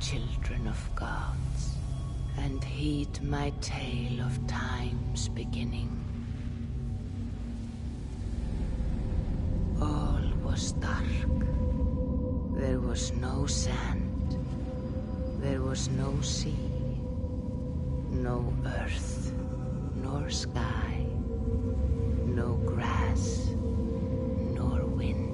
children of gods, and heed my tale of time's beginning. All was dark. There was no sand. There was no sea. No earth, nor sky. No grass, nor wind.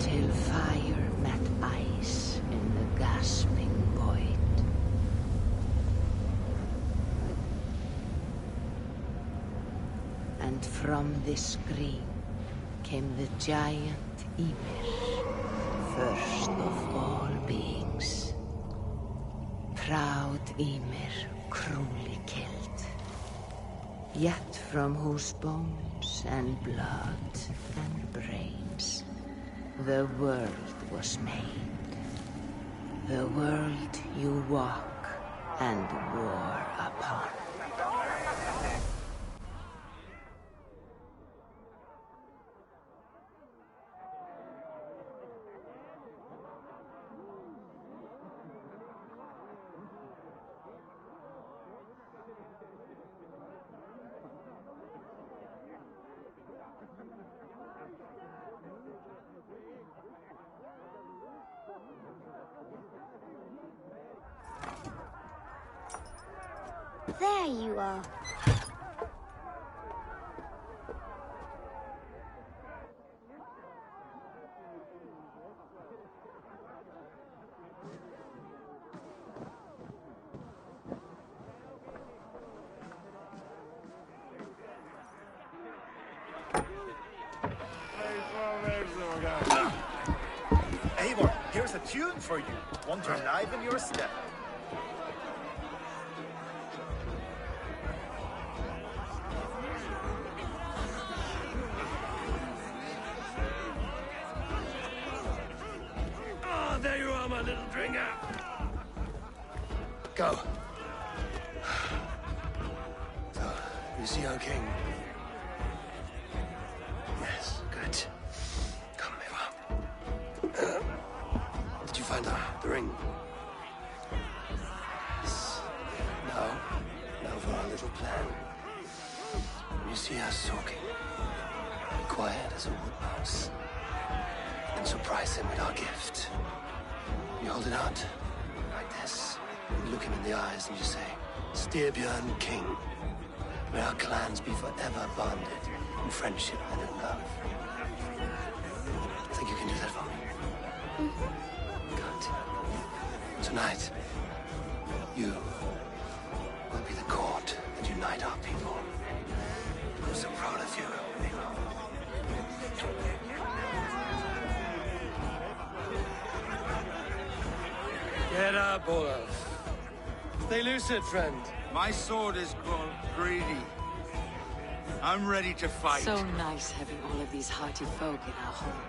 Till fire met ice in the gasping void. And from this scream came the giant Ymir, first of all beings. Proud Ymir, cruelly killed, yet from whose bones and blood and brains the world was made. The world you walk and war upon. There you are. Eivor, here's a tune for you. Want to enliven your step? There you are, my little drinker. Go. So, you see our king? Yes, good. Come, Eva. Did you find the ring? Yes. Now for our little plan. When you see us talking, be quiet as a wood mouse, and surprise him with our gift. You hold it out, like this. You look him in the eyes and you say, Styrbjörn King, may our clans be forever bonded in friendship and in love. Think you can do that for me? Good. Tonight, you will be the cord that unite our people. I'm so proud of you, Eva. Get up, Olaf. Stay lucid, friend. My sword is called Greedy. I'm ready to fight. So nice having all of these hearty folk in our home.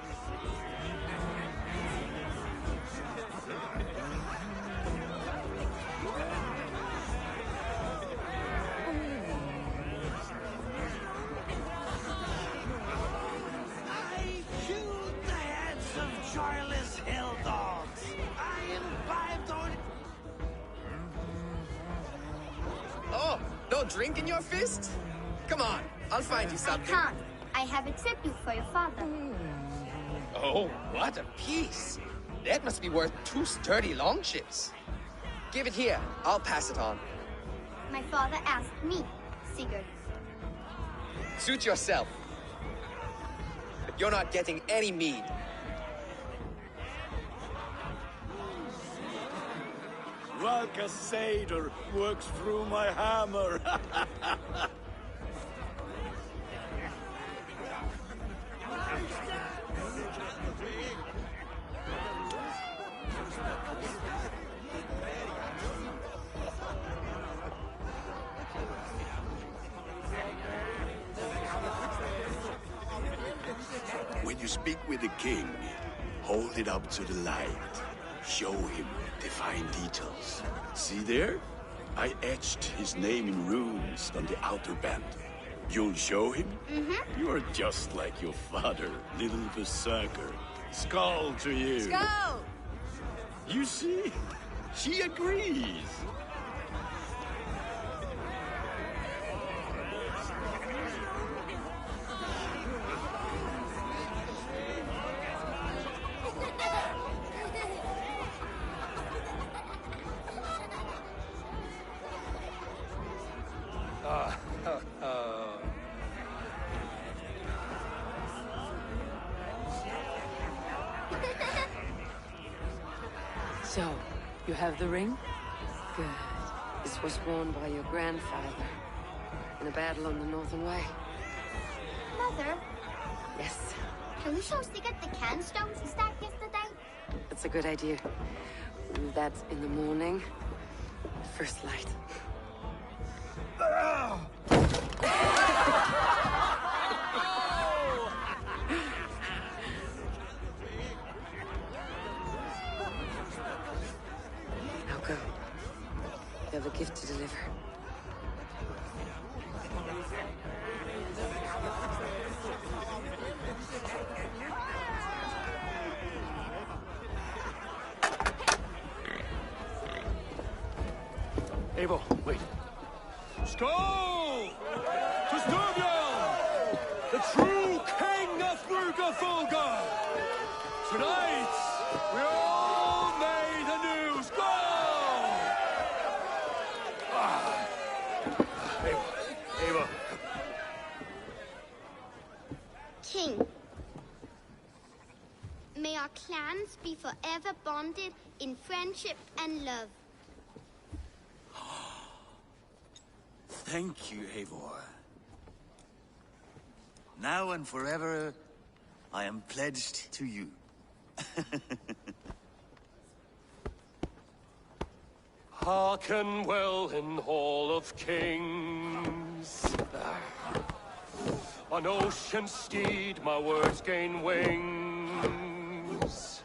Drink in your fist? Come on, I'll find you something. I can't. I have a tribute for your father. Oh, what a piece. That must be worth 2 sturdy longships. Give it here. I'll pass it on. My father asked me, Sigurd. Suit yourself. But you're not getting any mead. Valka Seder works through my hammer. When you speak with the king, hold it up to the light. Show him the fine details. See there? I etched his name in runes on the outer band. You'll show him? Mm-hmm. You are just like your father, little berserker. Skull to you. Skull! You see? She agrees. So, you have the ring? Good. This was worn by your grandfather in a battle on the Northern Way. Mother, Yes, can we show Sigurd the canstones he stacked yesterday? that's a good idea. We'll do that in the morning. First light. Now go. You have a gift to deliver. Eivor, wait. Skål! To Sturmjorn, the true king of Bruggerfolga! Tonight, we all made anew. Skål! Eivor. King, may our clans be forever bonded in friendship and love. Thank you, Eivor. Now and forever, I am pledged to you. Hearken well in Hall of Kings. On ocean steed my words gain wings.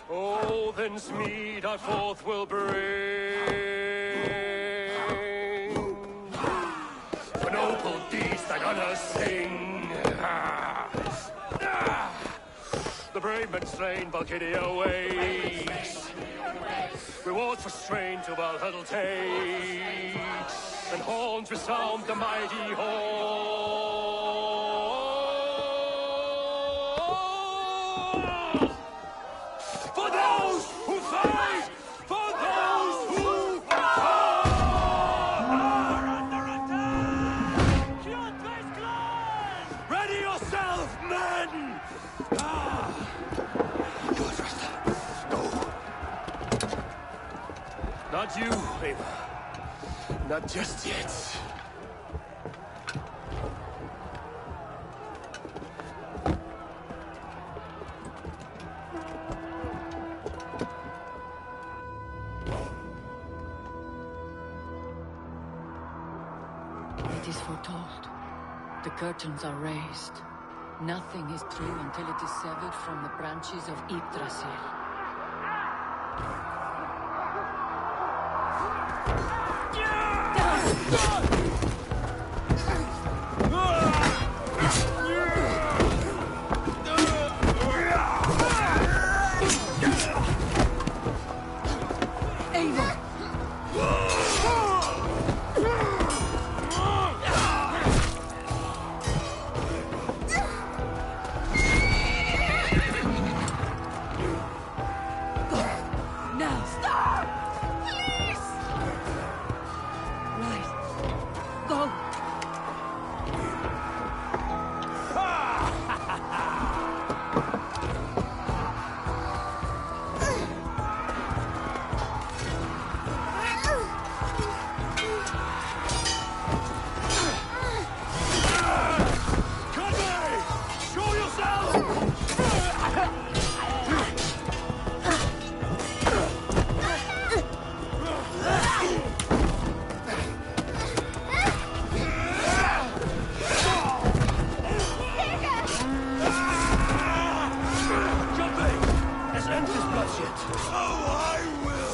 Odin's mead I forth will bring. For noble deeds they're gonna sing. The brave men slain, Valkyria wakes. Rewards for strain to Valhalla takes, and horns resound the mighty hall. For those who fight, for those who fall. Under attack! Ready yourself, men! Not you, Eivor. Not just yet. It is foretold. The curtains are raised. Nothing is true until it is severed from the branches of Yggdrasil.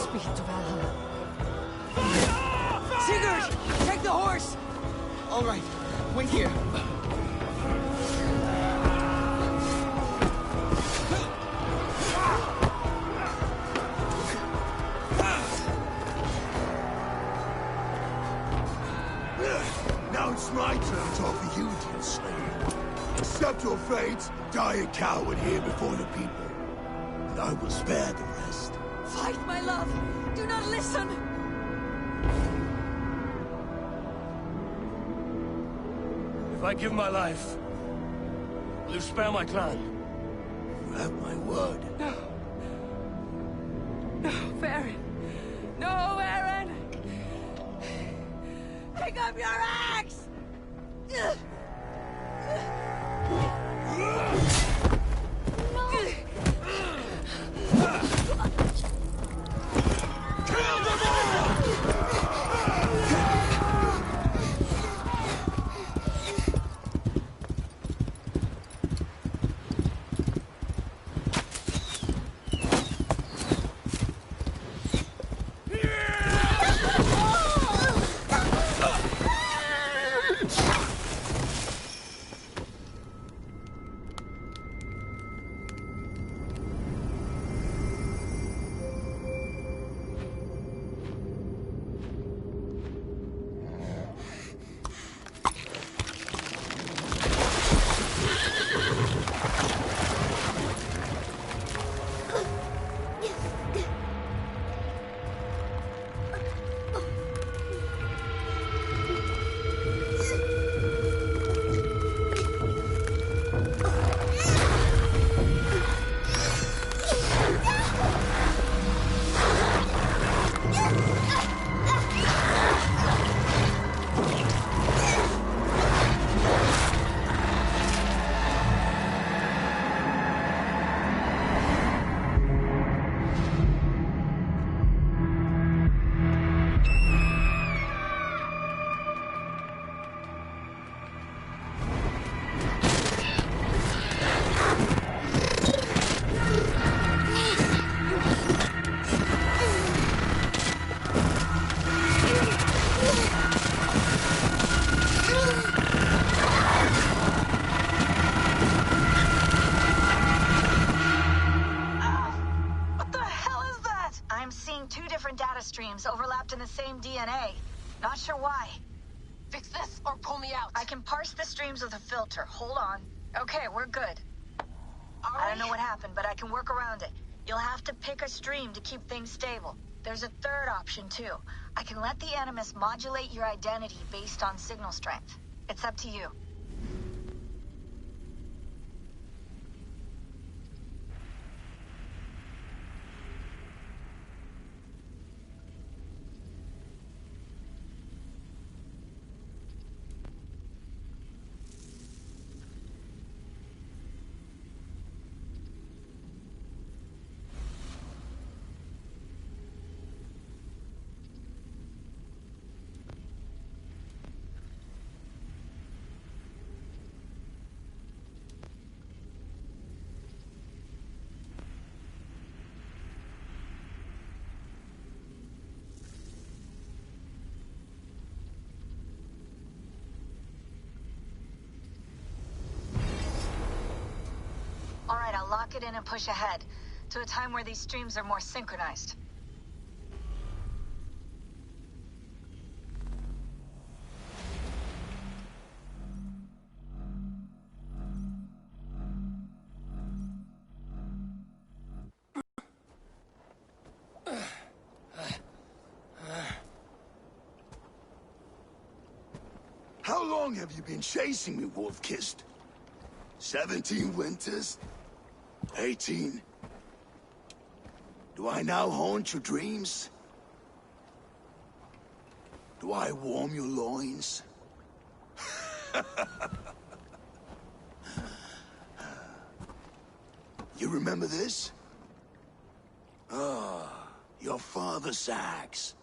Speed to Valhalla. Sigurd! Take the horse! All right, wait here. It's my turn to offer you, dear slave. Accept your fate, die a coward here before the people, and I will spare the rest. Fight, my love! Do not listen! If I give my life, will you spare my clan? You have my word. No. No, Baron. No, Baron! Pick up your axe! streams overlapped in the same DNA. Not sure why. Fix this or pull me out. I can parse the streams with a filter. Hold on. Okay, we're good. I don't know what happened, but I can work around it. You'll have to pick a stream to keep things stable. There's a third option, too. I can let the Animus modulate your identity based on signal strength. It's up to you. All right, I'll lock it in and push ahead to a time where these streams are more synchronized. How long have you been chasing me, Wolf-Kissed? 17 winters? 18? Do I now haunt your dreams? Do I warm your loins? You remember this? Ah, your father's axe.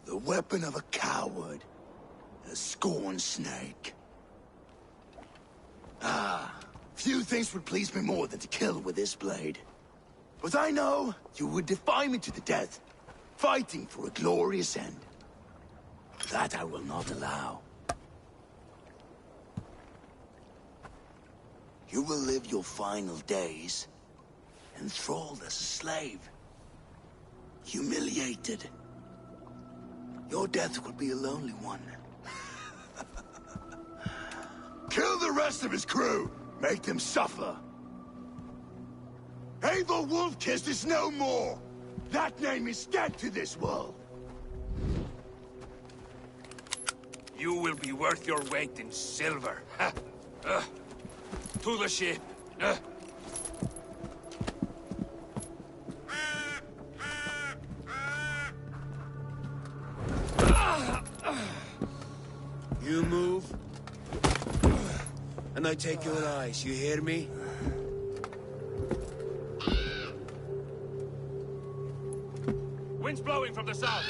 The weapon of a coward. A scorned snake. Few things would please me more than to kill with this blade. But I know you would defy me to the death, fighting for a glorious end. That I will not allow. You will live your final days enthralled as a slave. Humiliated. Your death will be a lonely one. the rest of his crew. Make them suffer. Eivor Wolf-Kissed is no more. That name is dead to this world. You will be worth your weight in silver. To the ship. You move, and I take your eyes, you hear me? Wind's blowing from the south.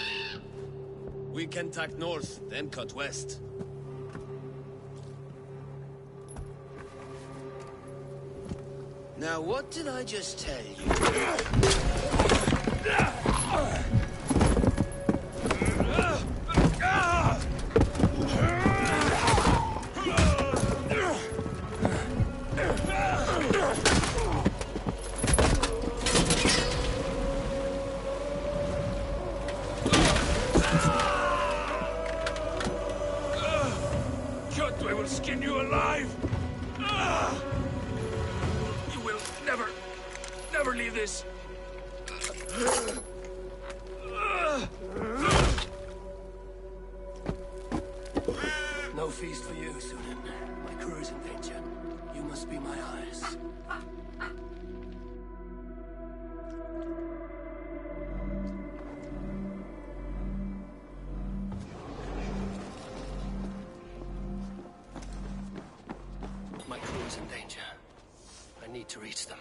We can tack north, then cut west. Now, what did I just tell you? I will skin you alive! You will never leave this. No feast for you, Sunan. My crew is in danger. You must be my eyes. My crew is in danger. I need to reach them.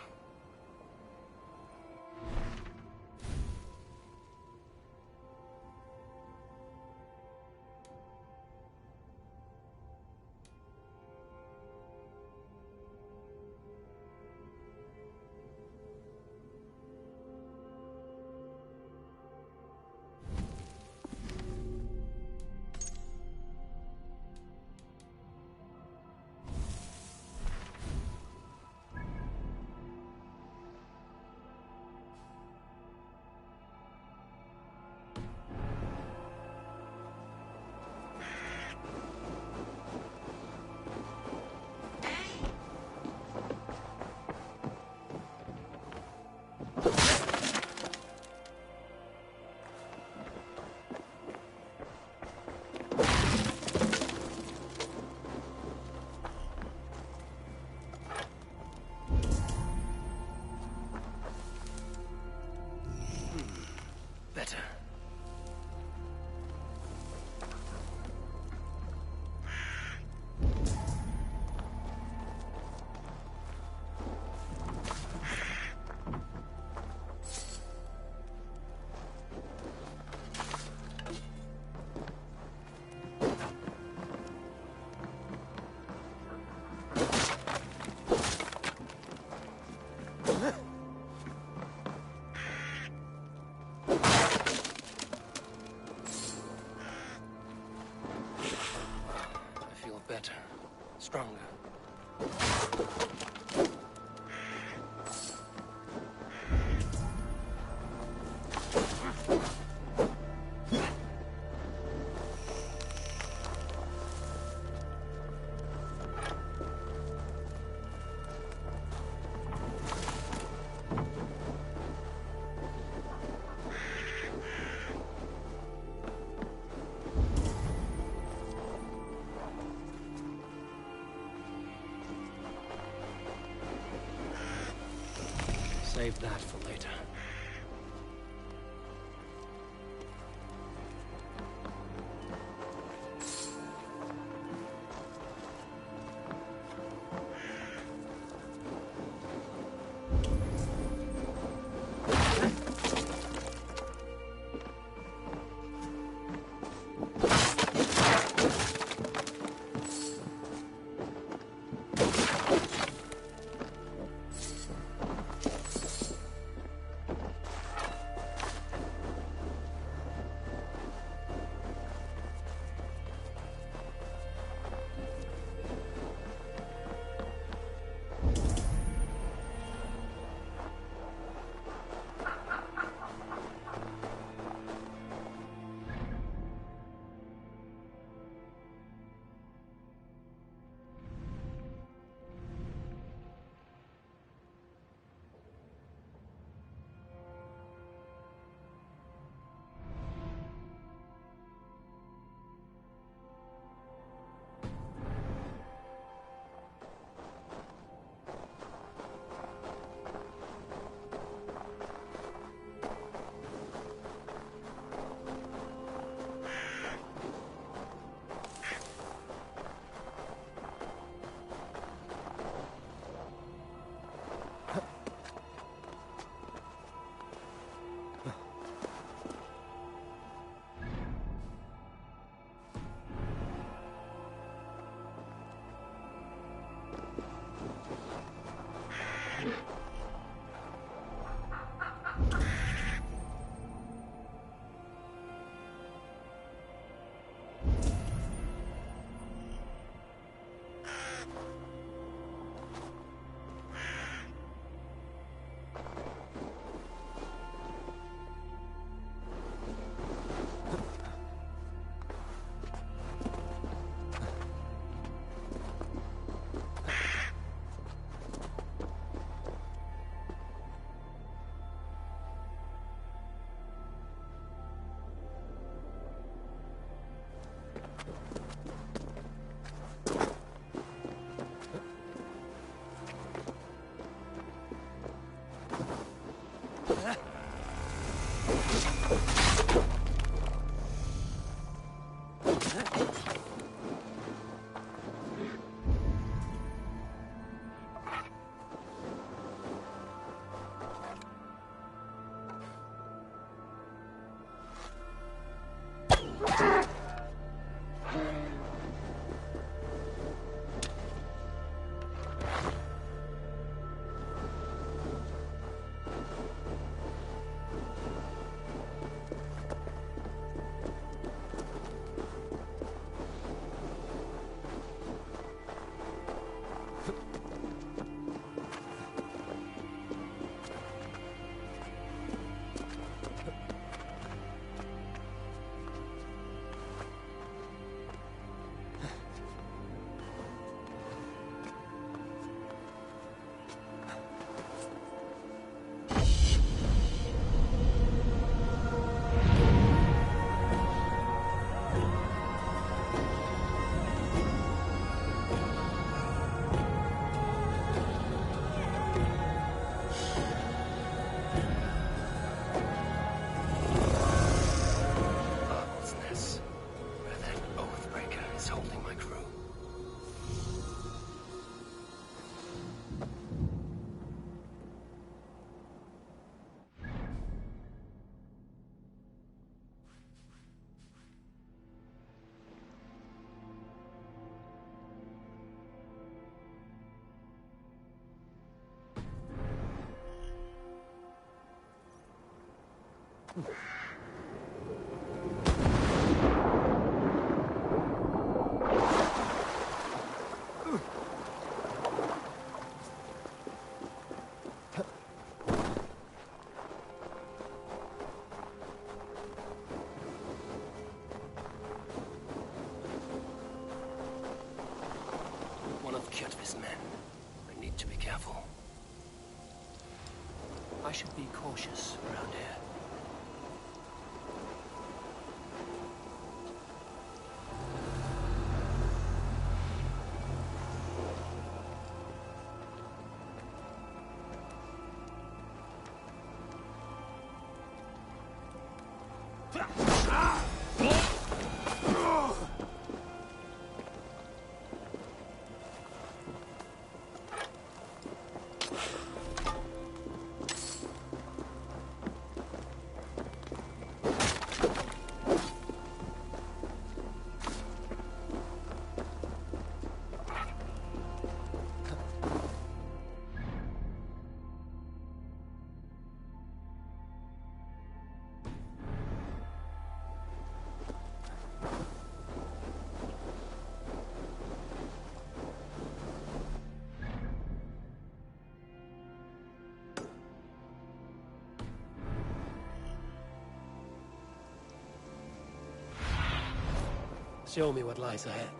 Better. Better. Stronger. Save that for later. One of Kjotve's men. I need to be careful. I should be cautious around here. Show me what lies ahead.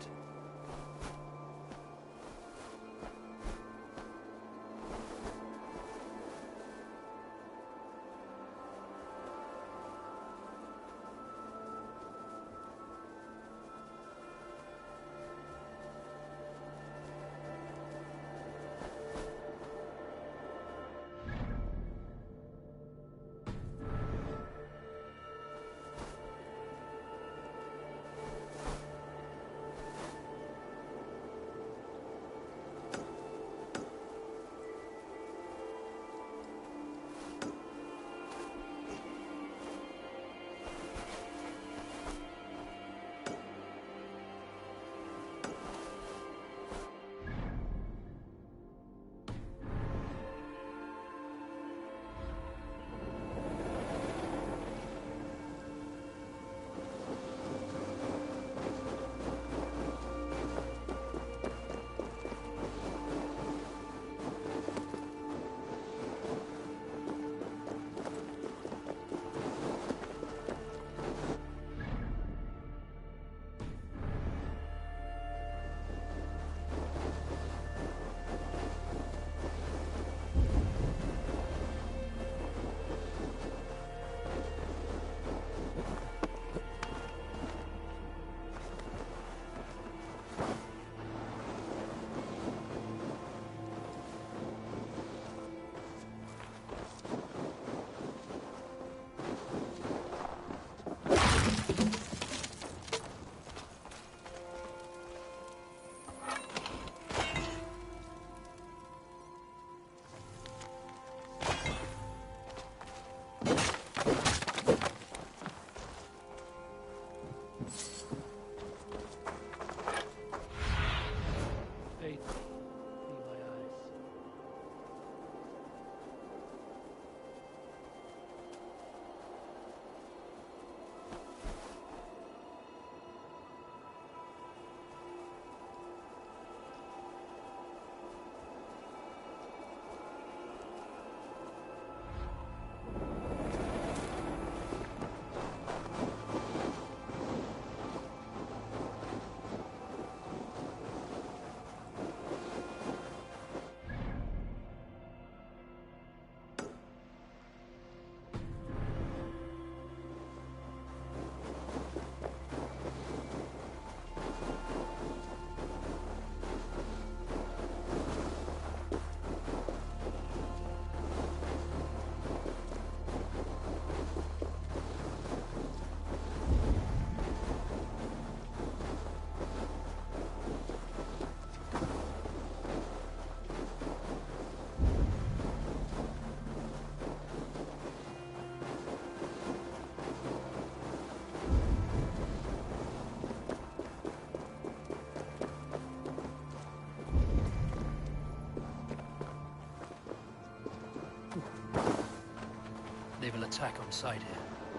They will attack on sight here.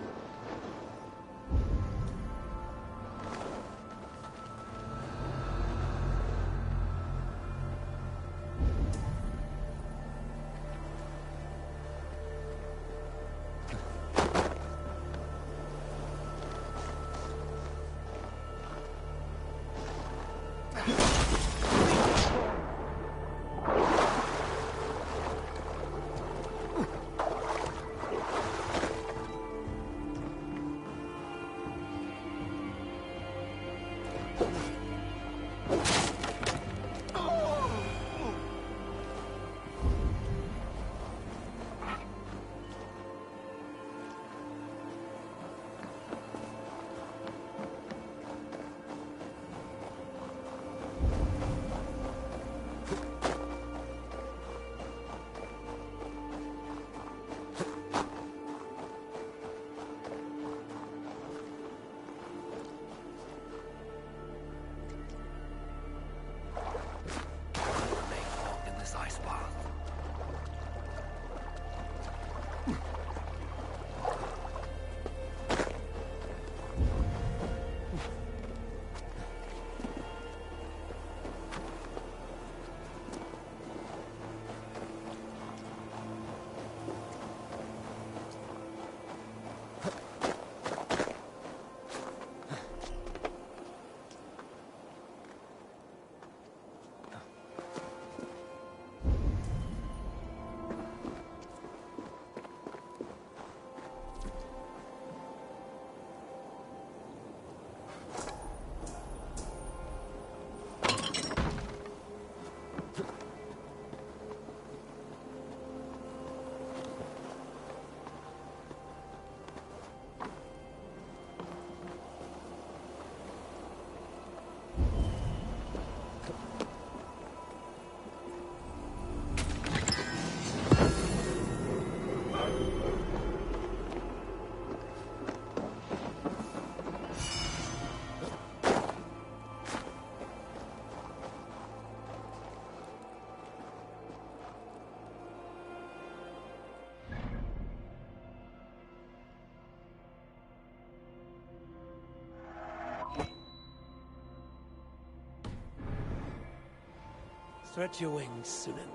Stretch your wings, Sunan.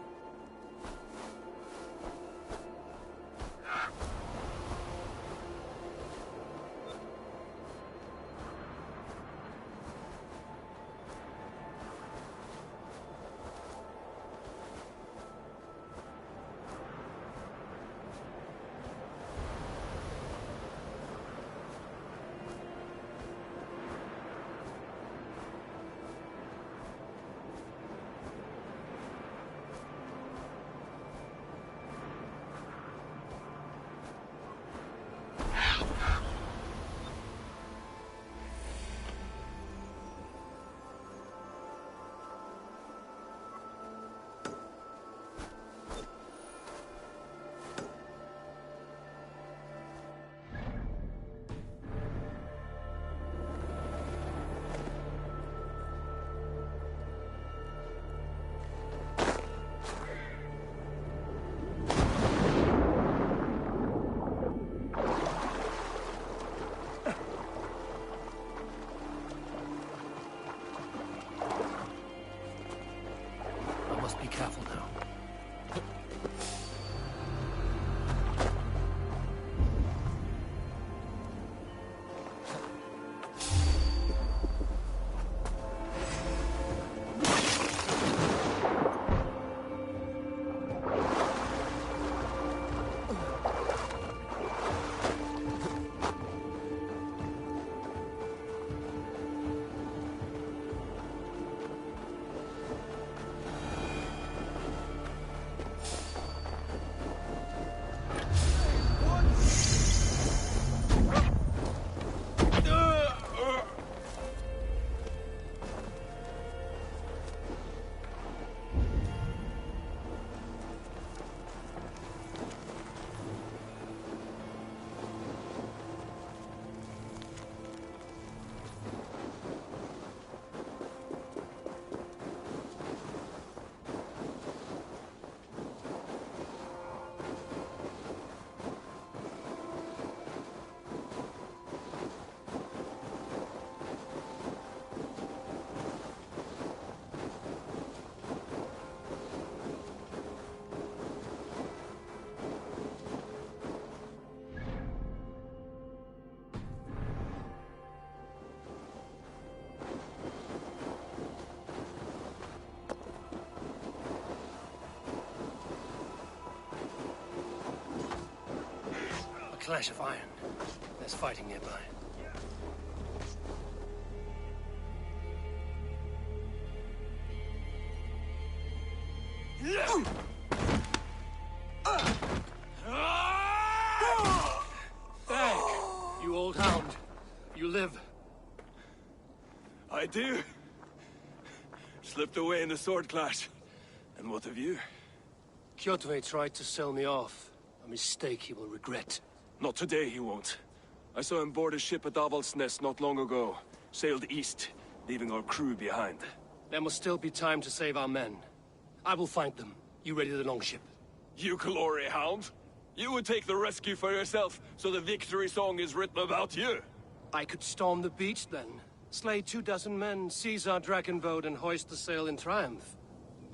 Be careful now. Clash of iron. There's fighting nearby. Dag, you old hound. You live. I do. Slipped away in the sword clash. And what of you? Kjotve tried to sell me off. A mistake he will regret. Not today, he won't. I saw him board a ship at Avaldsnes not long ago. Sailed east, leaving our crew behind. There must still be time to save our men. I will find them. You ready the longship? You glory hound? You would take the rescue for yourself, so the victory song is written about you. I could storm the beach then. Slay 24 men, seize our dragon boat, and hoist the sail in triumph.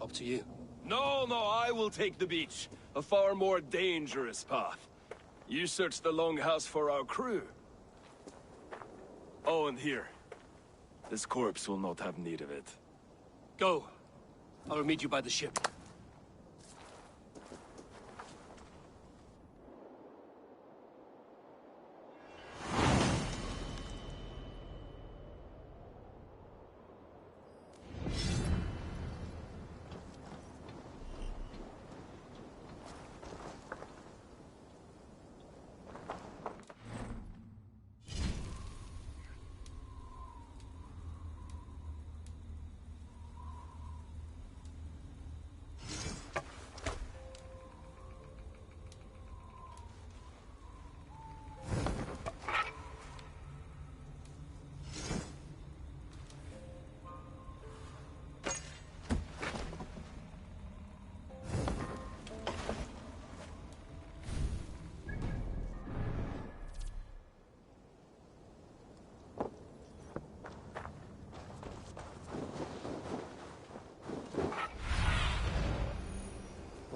Up to you. No, I will take the beach. A far more dangerous path. You search the longhouse for our crew. Oh, and here. This corpse will not have need of it. Go. I will meet you by the ship.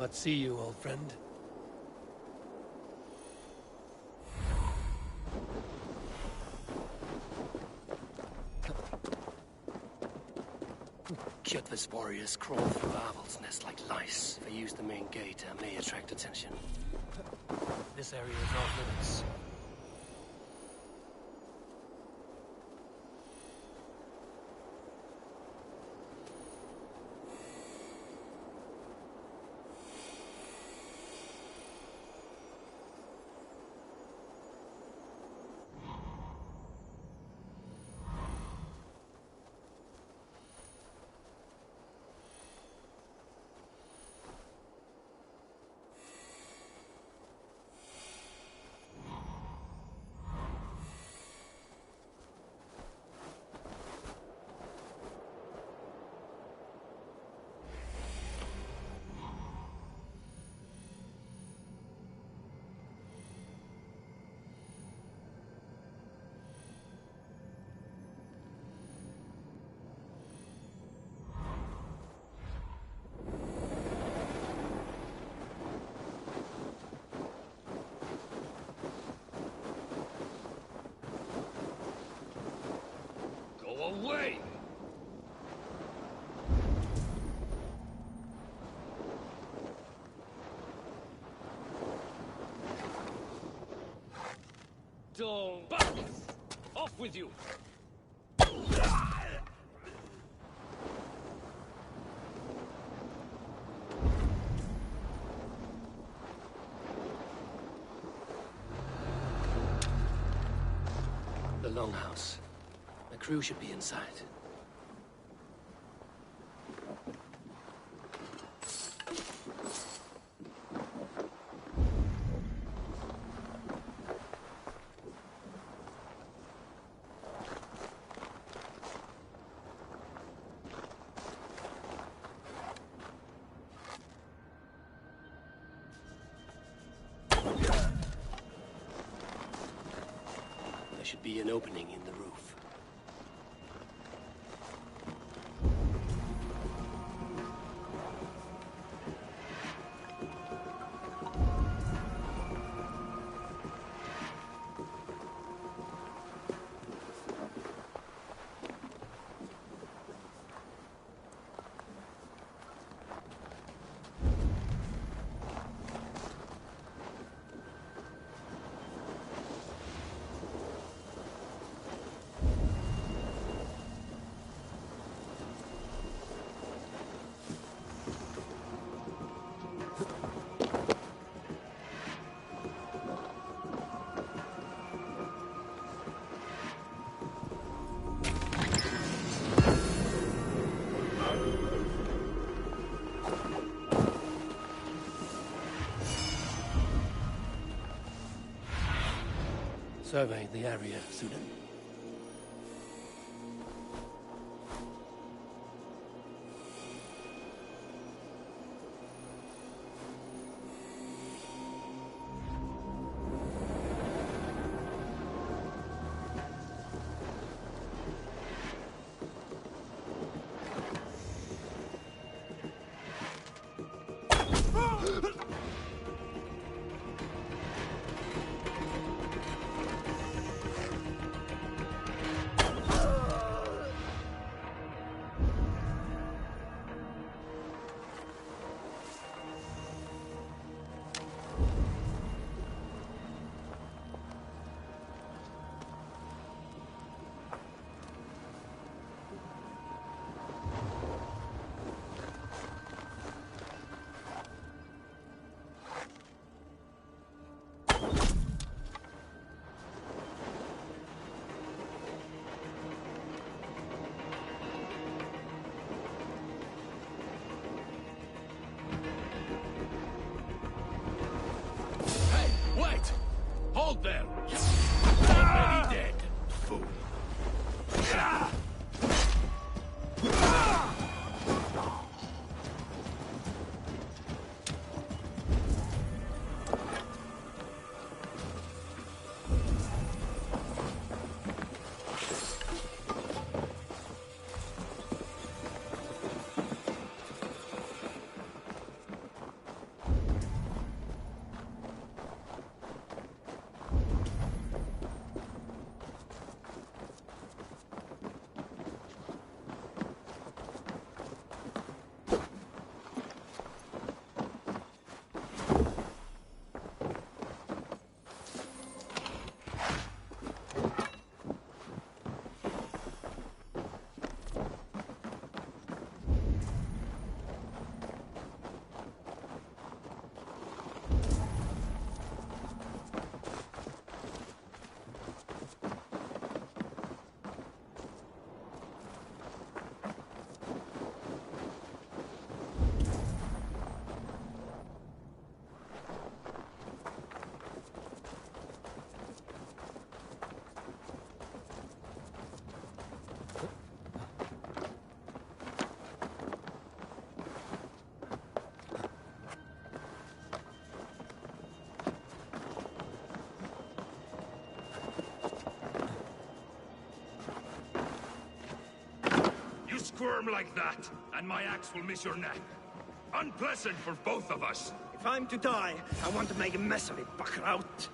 Let's see you, old friend. Kjotve's warriors crawl through Arvel's nest like lice. If I use the main gate, I may attract attention. This area is off limits. Away! Don't bounce! Off with you! The Longhouse. The crew should be inside. There should be an opening in the roof. Surveying the area, Sudan. squirm like that, and my axe will miss your neck. Unpleasant for both of us. If I'm to die, I want to make a mess of it, Buckraut.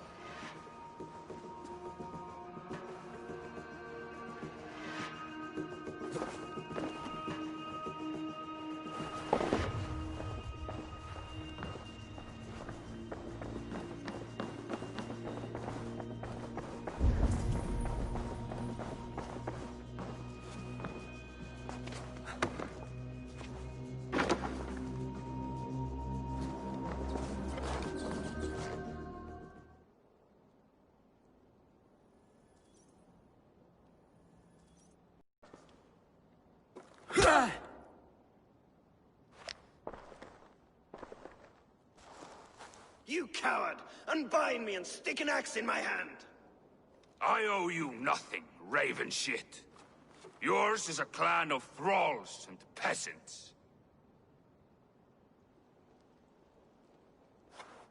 You coward! Unbind me and stick an axe in my hand! I owe you nothing, raven shit. Yours is a clan of thralls and peasants.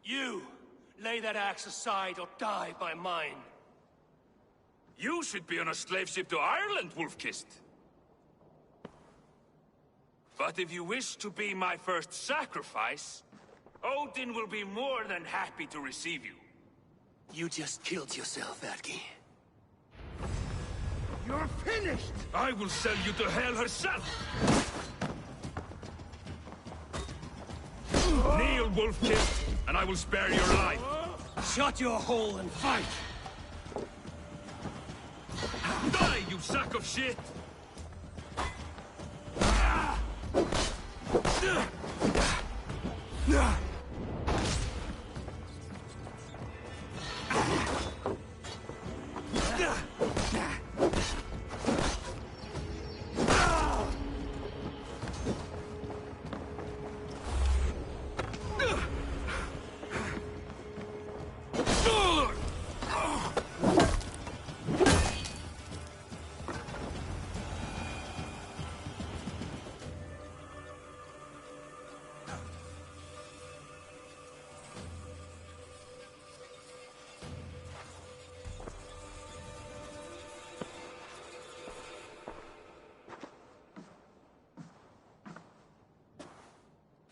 You! Lay that axe aside or die by mine. You should be on a slave ship to Ireland, Wolf-Kissed. But if you wish to be my first sacrifice, Odin will be more than happy to receive you. You just killed yourself, Adgi. You're finished! I will sell you to Hell herself! Kneel, Wolf-Kissed, and I will spare your life. Shut your hole and fight! Die, you sack of shit!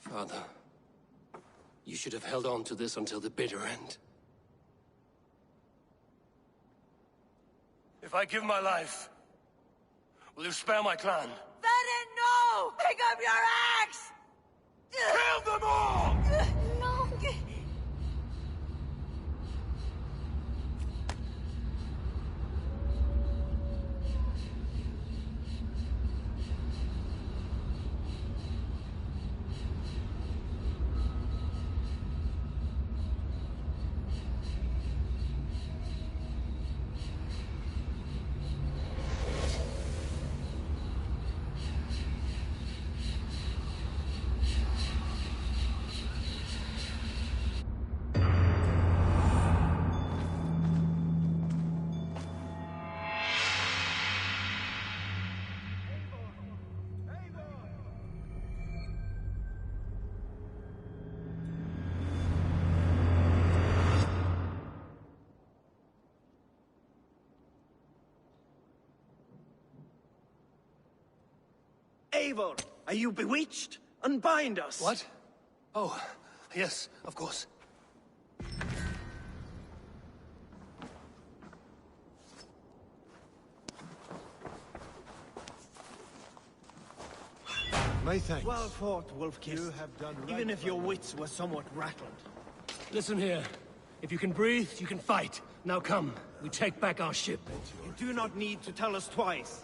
Father, you should have held on to this until the bitter end. If I give my life, will you spare my clan? Venom, no! Pick up your axe! Kill them all! No! Eivor, are you bewitched? Unbind us! What? Oh, yes, of course. My thanks. Well fought, Wolf-Kissed. You have done right. Even if your wits were somewhat rattled. Listen here. If you can breathe, you can fight. Now come, we take back our ship. You do not need to tell us twice.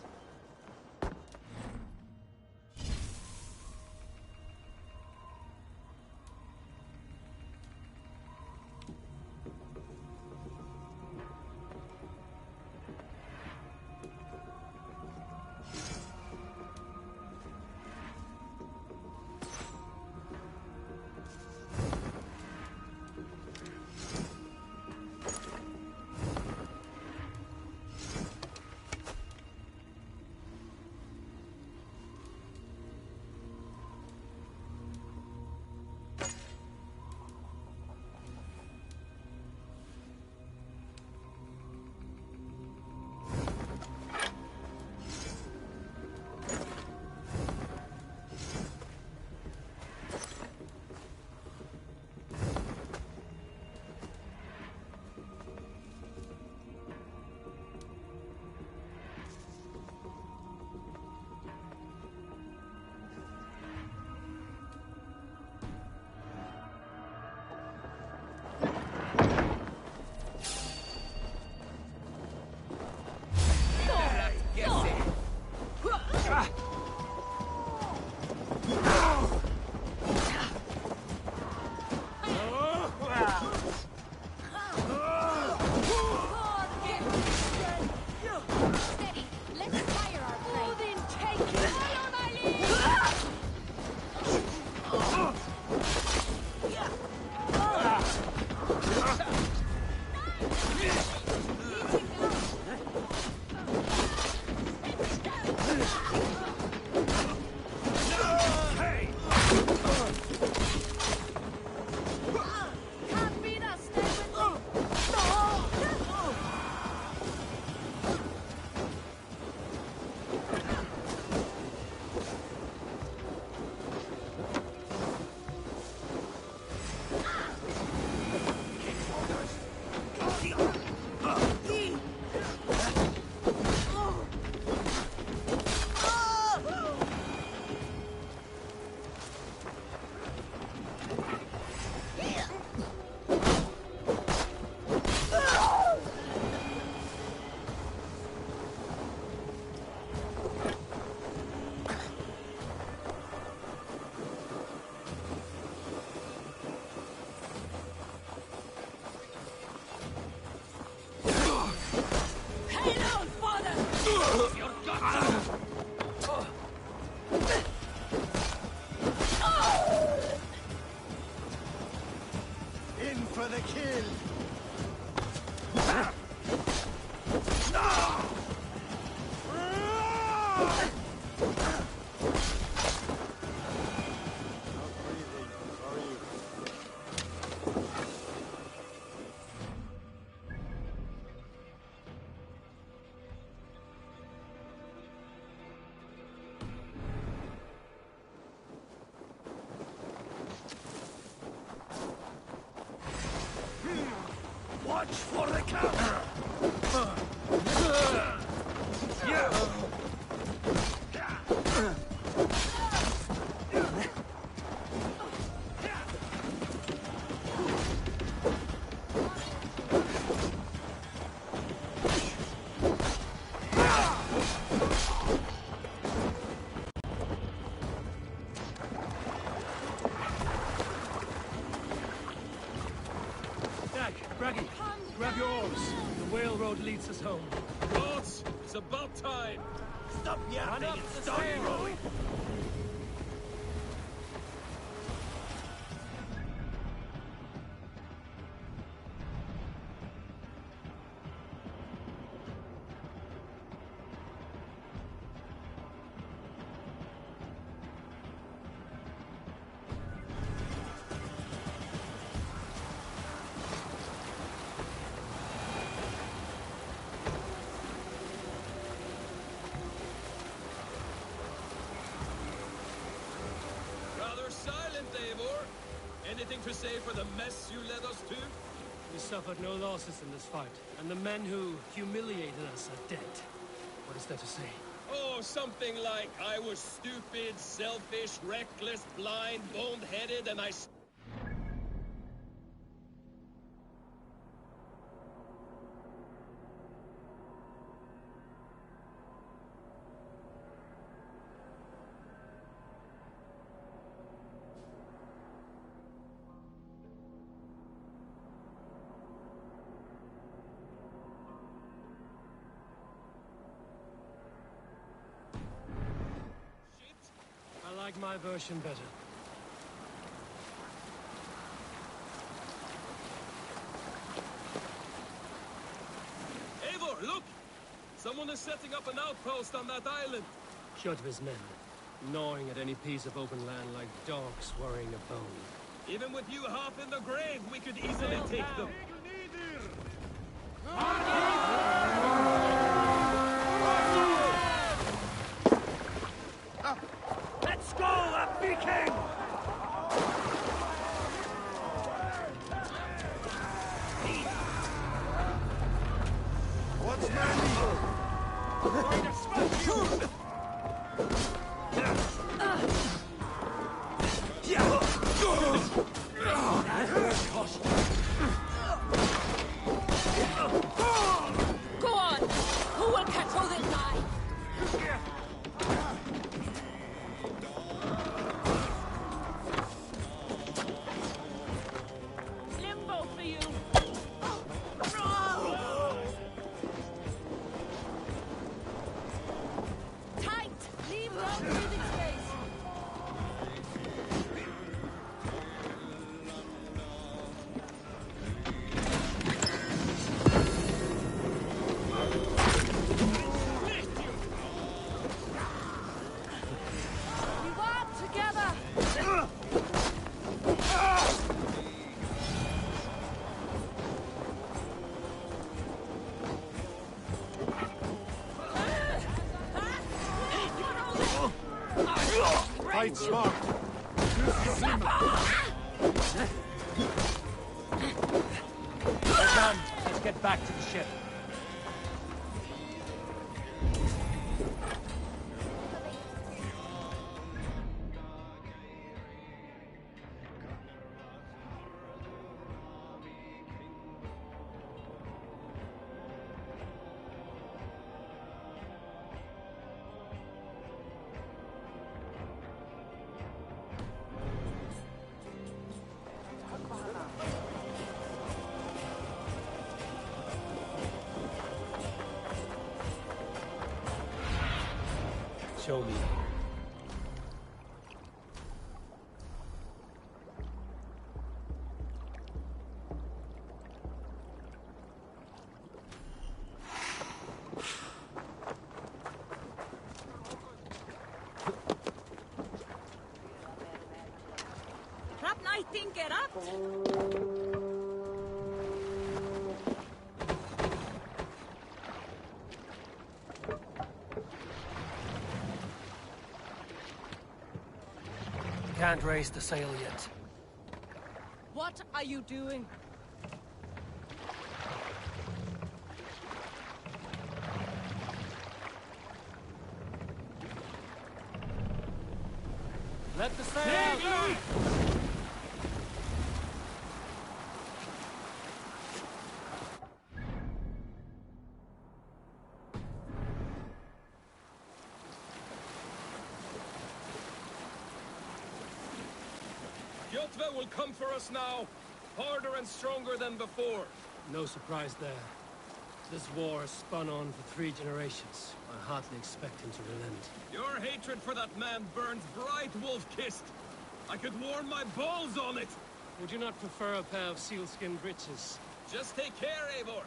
for the kill! Watch for the counter! Braggy, grab your oars. The whale road leads us home. Boats, it's about time. Stop yapping and start rowing! Anything to say for the mess you led us to? We suffered no losses in this fight, and the men who humiliated us are dead. What is there to say? Oh, something like, I was stupid, selfish, reckless, blind, bone-headed, and I... I like my version better. Eivor, look! Someone is setting up an outpost on that island. Kjotve's men, gnawing at any piece of open land like dogs worrying a bone. Even with you half in the grave, we could easily take them. Let's go, a Viking! What's ready? Going to smash you! Go on! Who will control this guy? Limbo for you! Tight! Leave no breathing space! We walk together! Fight smart. We're done. Let's get back to the ship. Show me. Tinkerat! Can't raise the sail yet. What are you doing? Let the sail out! Kjotve will come for us now, harder and stronger than before. No surprise there. This war has spun on for 3 generations. I hardly expect him to relent. Your hatred for that man burns bright, wolf-kissed. I could warm my balls on it. Would you not prefer a pair of sealskin breeches? Just take care, Eivor.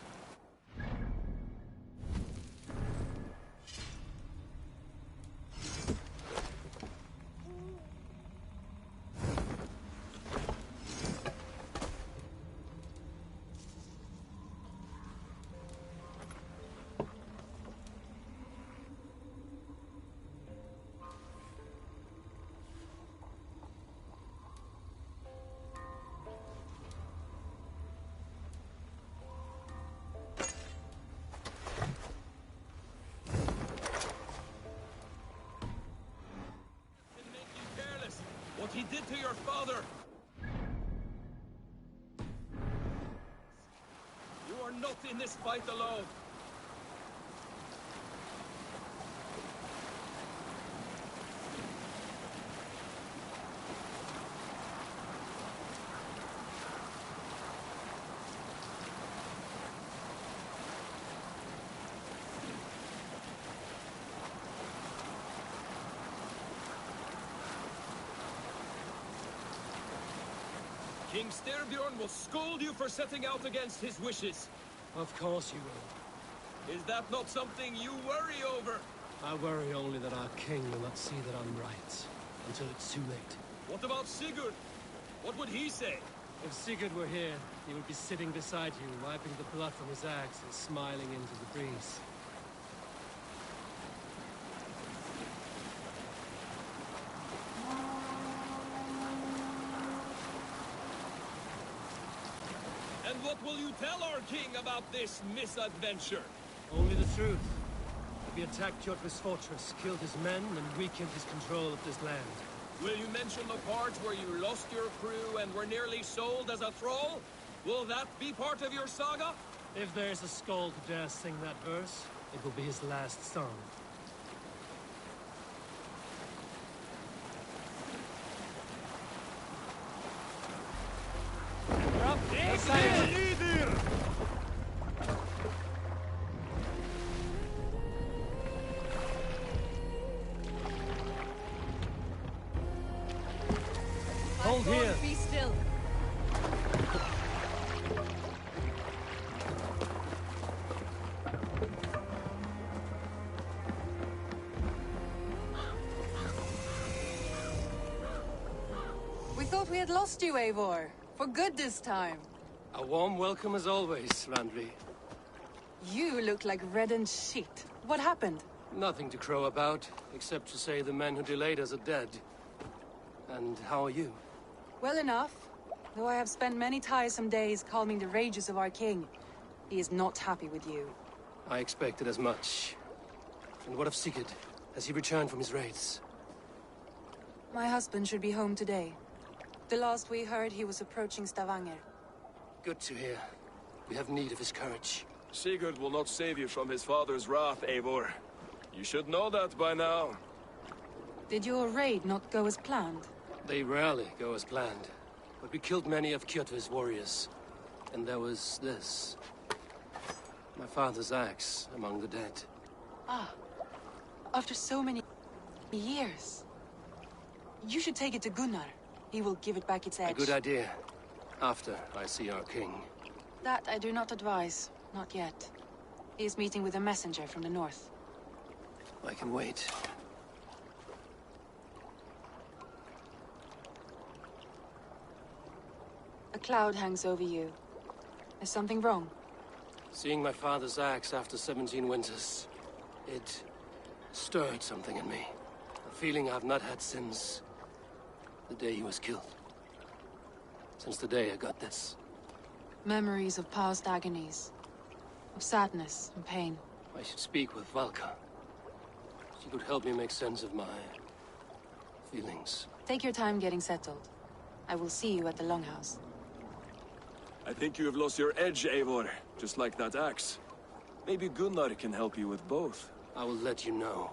What he did to your father! You are not in this fight alone! King Styrbjorn will scold you for setting out against his wishes. Of course you will. Is that not something you worry over? I worry only that our king will not see that I'm right, until it's too late. What about Sigurd? What would he say? If Sigurd were here, he would be sitting beside you, wiping the blood from his axe and smiling into the breeze. And what will you tell our king about this misadventure? Only the truth. We attacked Kjotve's fortress, killed his men, and weakened his control of this land. Will you mention the part where you lost your crew and were nearly sold as a thrall? Will that be part of your saga? If there's a Skald who dares sing that verse, it will be his last song. Hold here. Be still. We thought we had lost you, Eivor. For good this time. A warm welcome as always, Randvi. You look like reddened shit. What happened? Nothing to crow about, except to say the men who delayed us are dead. And how are you? Well enough. Though I have spent many tiresome days calming the rages of our king. He is not happy with you. I expected as much. And what of Sigurd? Has he returned from his raids? My husband should be home today. The last we heard, he was approaching Stavanger. Good to hear. We have need of his courage. Sigurd will not save you from his father's wrath, Eivor. You should know that by now. Did your raid not go as planned? They rarely go as planned. But we killed many of Kjotve's warriors. And there was this. My father's axe among the dead. Ah. After so many years. You should take it to Gunnar. He will give it back its edge. A good idea. After I see our king. That I do not advise. Not yet. He is meeting with a messenger from the north. I can wait. A cloud hangs over you. Is something wrong? Seeing my father's axe after 17 winters, it stirred something in me. A feeling I've not had since the day he was killed. Since the day I got this. Memories of past agonies. Of sadness and pain. I should speak with Valka. She could help me make sense of my feelings. Take your time getting settled. I will see you at the Longhouse. I think you have lost your edge, Eivor. Just like that axe. Maybe Gunnar can help you with both. I will let you know.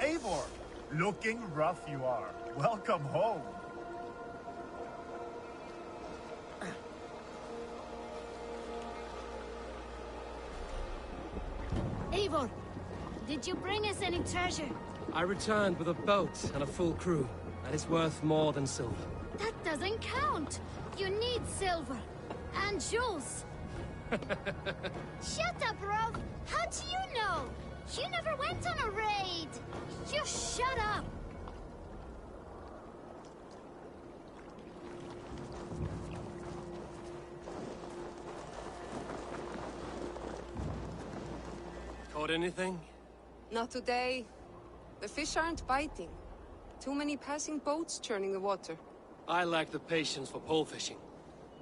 Eivor, looking rough you are. Welcome home. Eivor, did you bring us any treasure? I returned with a boat and a full crew. That is worth more than silver. That doesn't count. You need silver. And jewels. Shut up, Rolf. How do you know? You never went on a raid. Just shut up. Caught anything? Not today. The fish aren't biting. Too many passing boats churning the water. I lack the patience for pole fishing.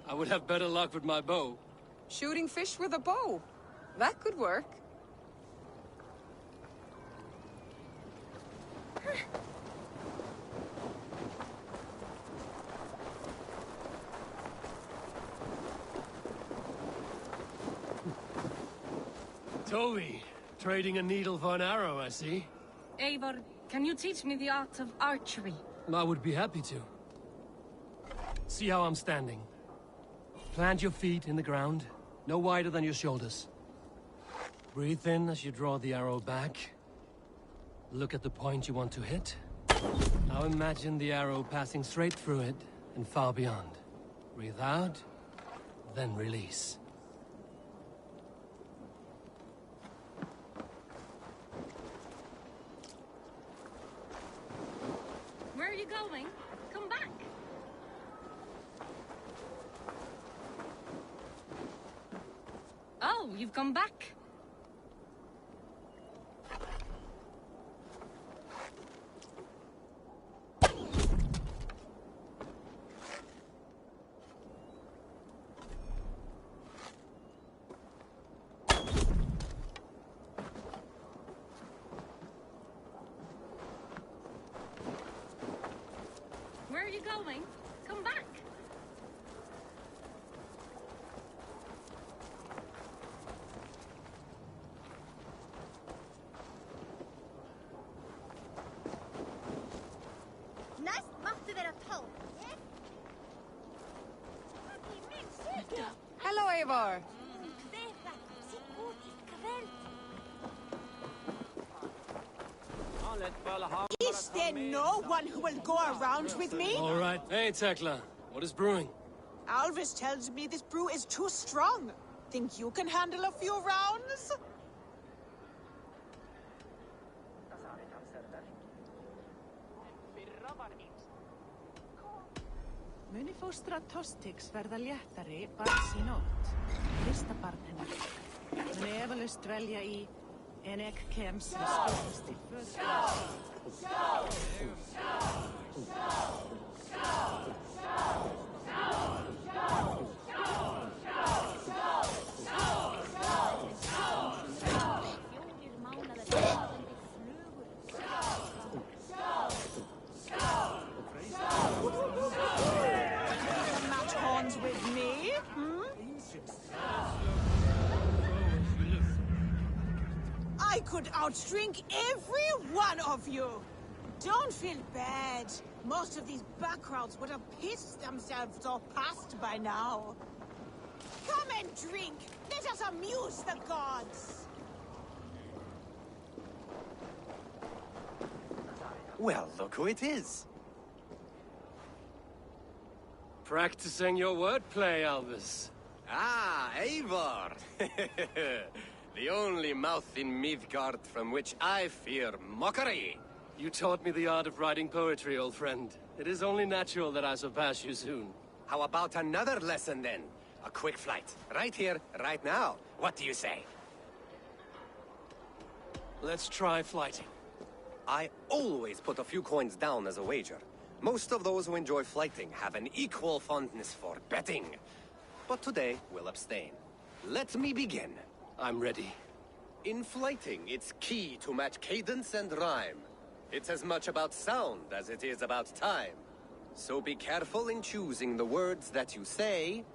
I would have better luck with my bow. Shooting fish with a bow. That could work. Toby, trading a needle for an arrow, I see. Eivor, can you teach me the art of archery? I would be happy to. See how I'm standing. Plant your feet in the ground, no wider than your shoulders. Breathe in as you draw the arrow back. Look at the point you want to hit. Now imagine the arrow passing straight through it and far beyond. Breathe out, then release. Where are you going? Come back. Oh, you've come back. Where are you going? Come back. Näst måste vera 12. Hello, Eivor. Is there no one who will go around with me? All right. Hey, Tekla. What is brewing? Alvis tells me this brew is too strong. Think you can handle a few rounds? Muni fóstra Tostix verða léttari barns í nótt. Fyrsta barn hennar. Muni efalaust dvelja í en ekki kems að skjóðast til föður. Match horns with me? I could outdrink every one of you. Don't feel bad. Most of these backgrounds would have pissed themselves or passed by now. Come and drink. Let us amuse the gods. Well, look who it is. Practicing your wordplay, Alvis. Ah, Eivor! The only mouth in Midgard from which I fear mockery. You taught me the art of writing poetry, old friend. It is only natural that I surpass you soon. How about another lesson, then? A quick flight. Right here, right now. What do you say? Let's try flighting. I always put a few coins down as a wager. Most of those who enjoy flighting have an equal fondness for betting. But today, we'll abstain. Let me begin. I'm ready. In flighting, it's key to match cadence and rhyme. It's as much about sound as it is about time. So be careful in choosing the words that you say.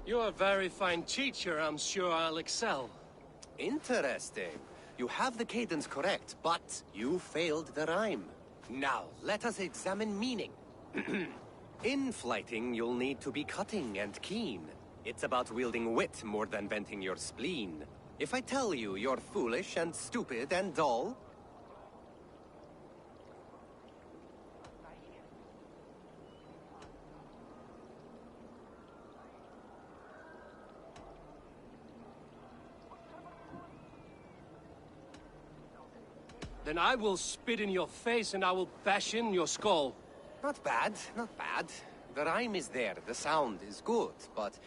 You're a very fine teacher. I'm sure I'll excel. Interesting. You have the cadence correct, but you failed the rhyme. Now, let us examine meaning. In flighting, you'll need to be cutting and keen. It's about wielding wit more than venting your spleen. If I tell you you're foolish and stupid and dull... Then I will spit in your face and I will bash in your skull. Not bad, not bad. The rhyme is there, the sound is good, but...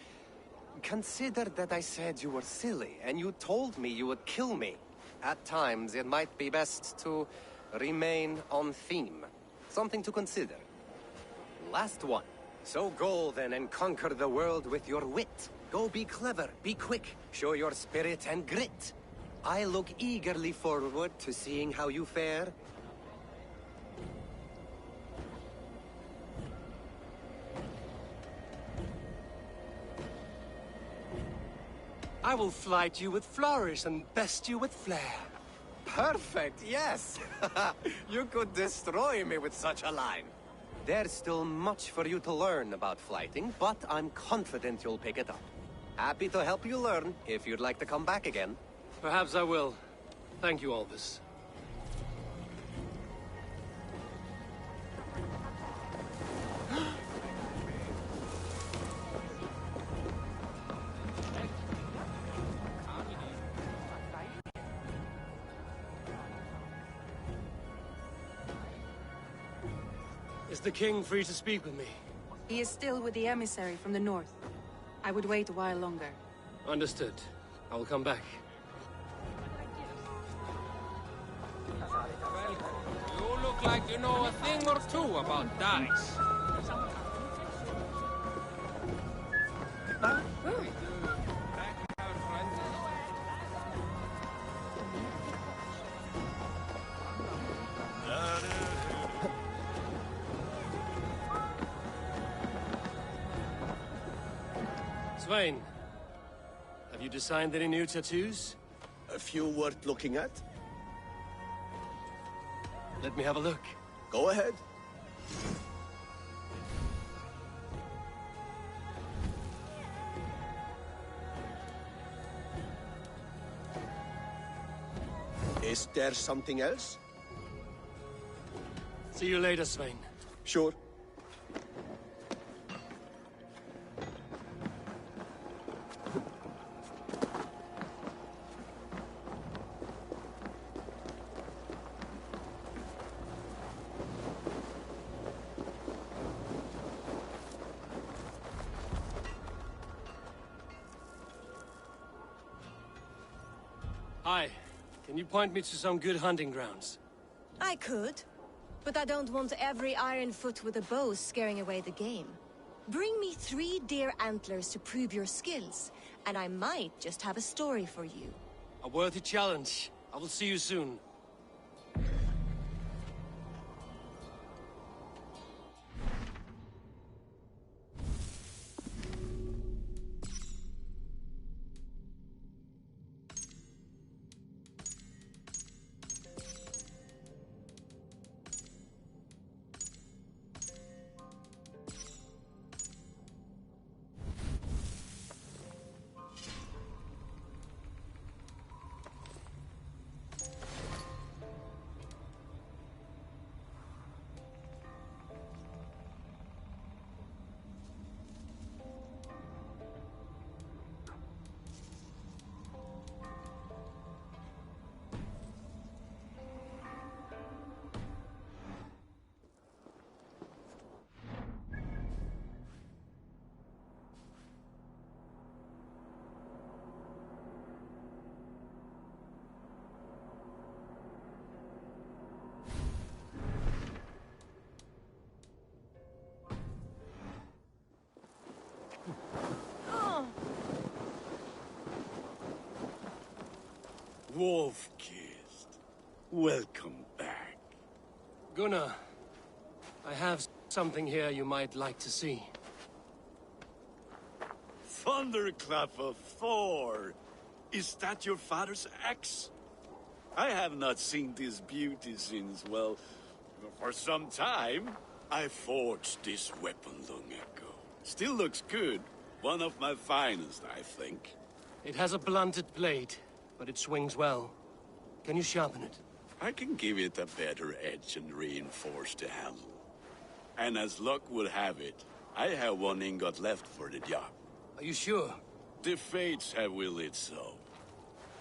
Consider that I said you were silly, and you told me you would kill me. At times, it might be best to remain on theme. Something to consider. Last one. So go then and conquer the world with your wit. Go be clever, be quick, show your spirit and grit. I look eagerly forward to seeing how you fare. I will flight you with flourish and best you with flair. Perfect, yes! You could destroy me with such a line. There's still much for you to learn about flighting, but I'm confident you'll pick it up. Happy to help you learn, if you'd like to come back again. Perhaps I will. Thank you, Alvis. Is the king free to speak with me? He is still with the emissary from the north. I would wait a while longer. Understood. I will come back. You look like you know a thing or two about dice. Svein, have you designed any new tattoos? A few worth looking at? Let me have a look. Go ahead. Is there something else? See you later, Svein. Sure. Hi. Can you point me to some good hunting grounds? I could, but I don't want every iron foot with a bow scaring away the game. Bring me 3 deer antlers to prove your skills, and I might just have a story for you. A worthy challenge. I will see you soon. Wolf-kissed. Welcome back. Gunnar, I have something here you might like to see. Thunderclap of Thor! Is that your father's axe? I have not seen this beauty since, well, for some time. I forged this weapon long ago. Still looks good. One of my finest, I think. It has a blunted blade, but it swings well. Can you sharpen it? I can give it a better edge and reinforce the handle. And as luck would have it, I have one ingot left for the job. Are you sure? The fates have willed it so.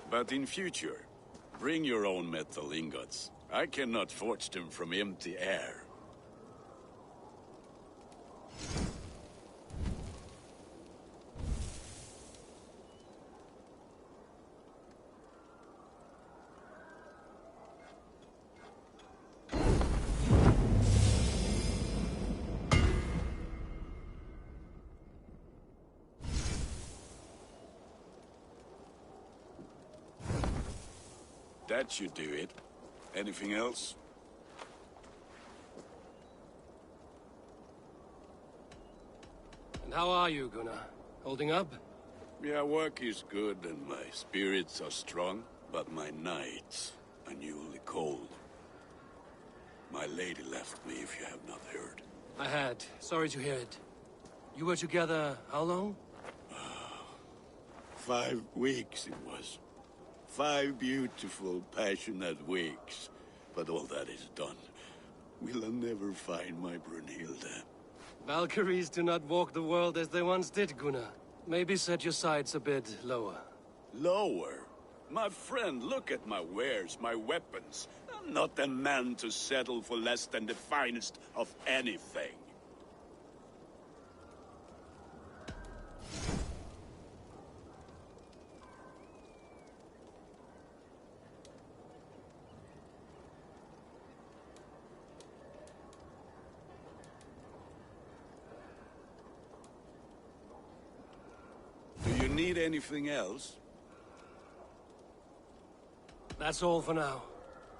But in future, bring your own metal ingots. I cannot forge them from empty air. That should do it. Anything else? And how are you, Gunnar? Holding up? Yeah, work is good and my spirits are strong, but my nights are newly cold. My lady left me, if you have not heard. I had. Sorry to hear it. You were together how long? 5 weeks it was. 5 beautiful, passionate weeks. But all that is done. Will I never find my Brunhilde? Valkyries do not walk the world as they once did, Gunnar. Maybe set your sights a bit lower. Lower? My friend, look at my wares, my weapons. I'm not a man to settle for less than the finest of anything. Do you need anything else? That's all for now.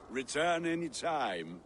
Return any time.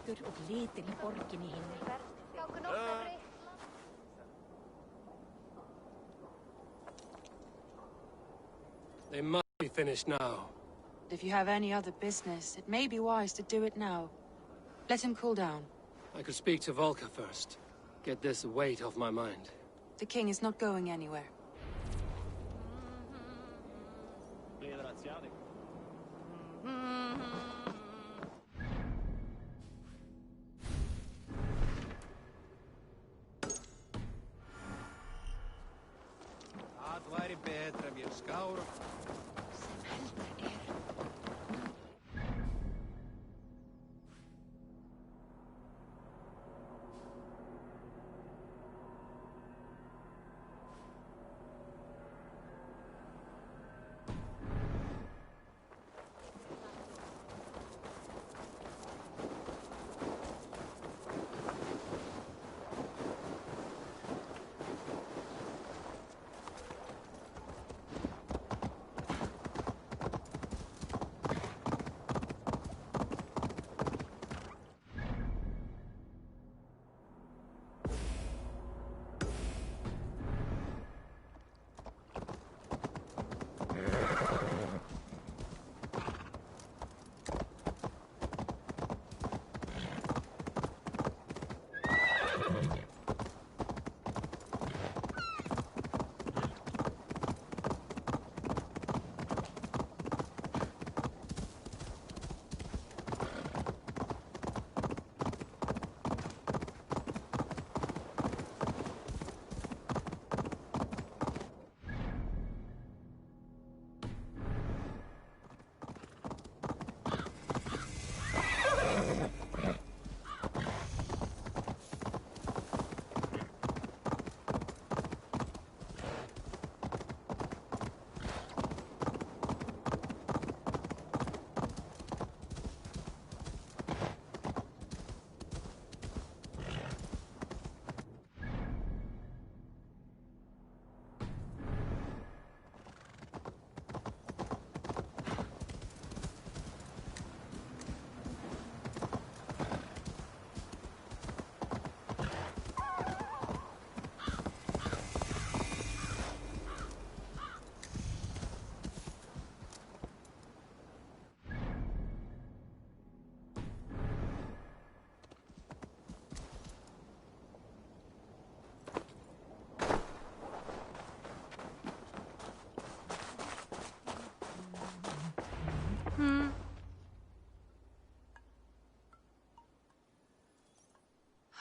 Aftur og litin í borginni hinni. They must be finished now. If you have any other business, it may be wise to do it now. Let him cool down. I could speak to Volker first. Get this weight off my mind. The king is not going anywhere. Það væri betra ef ég skára.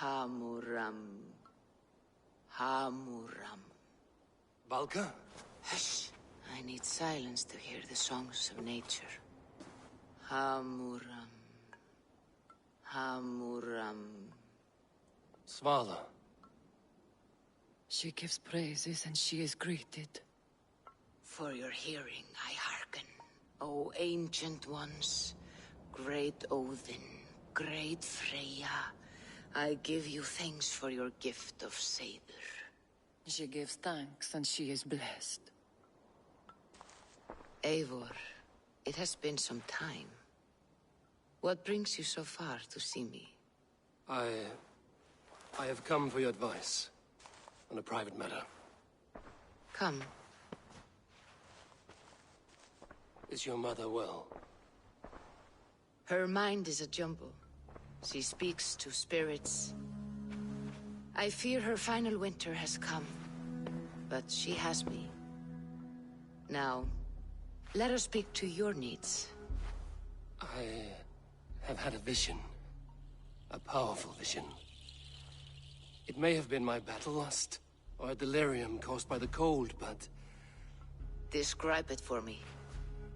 Hamuram. Hamuram. Valka? Hush. I need silence to hear the songs of nature. Hamuram. Hamuram. Svala. She gives praises and she is greeted. For your hearing I hearken, O ancient ones, great Odin, great Freya. I give you thanks for your gift of Seder. She gives thanks and she is blessed. Eivor, it has been some time. What brings you so far to see me? I have come for your advice on a private matter. Come. Is your mother well? Her mind is a jumble. She speaks to spirits. I fear her final winter has come, but she has me. Now, let her speak to your needs. I have had a vision. A powerful vision. It may have been my battle lust, or a delirium caused by the cold, but... Describe it for me.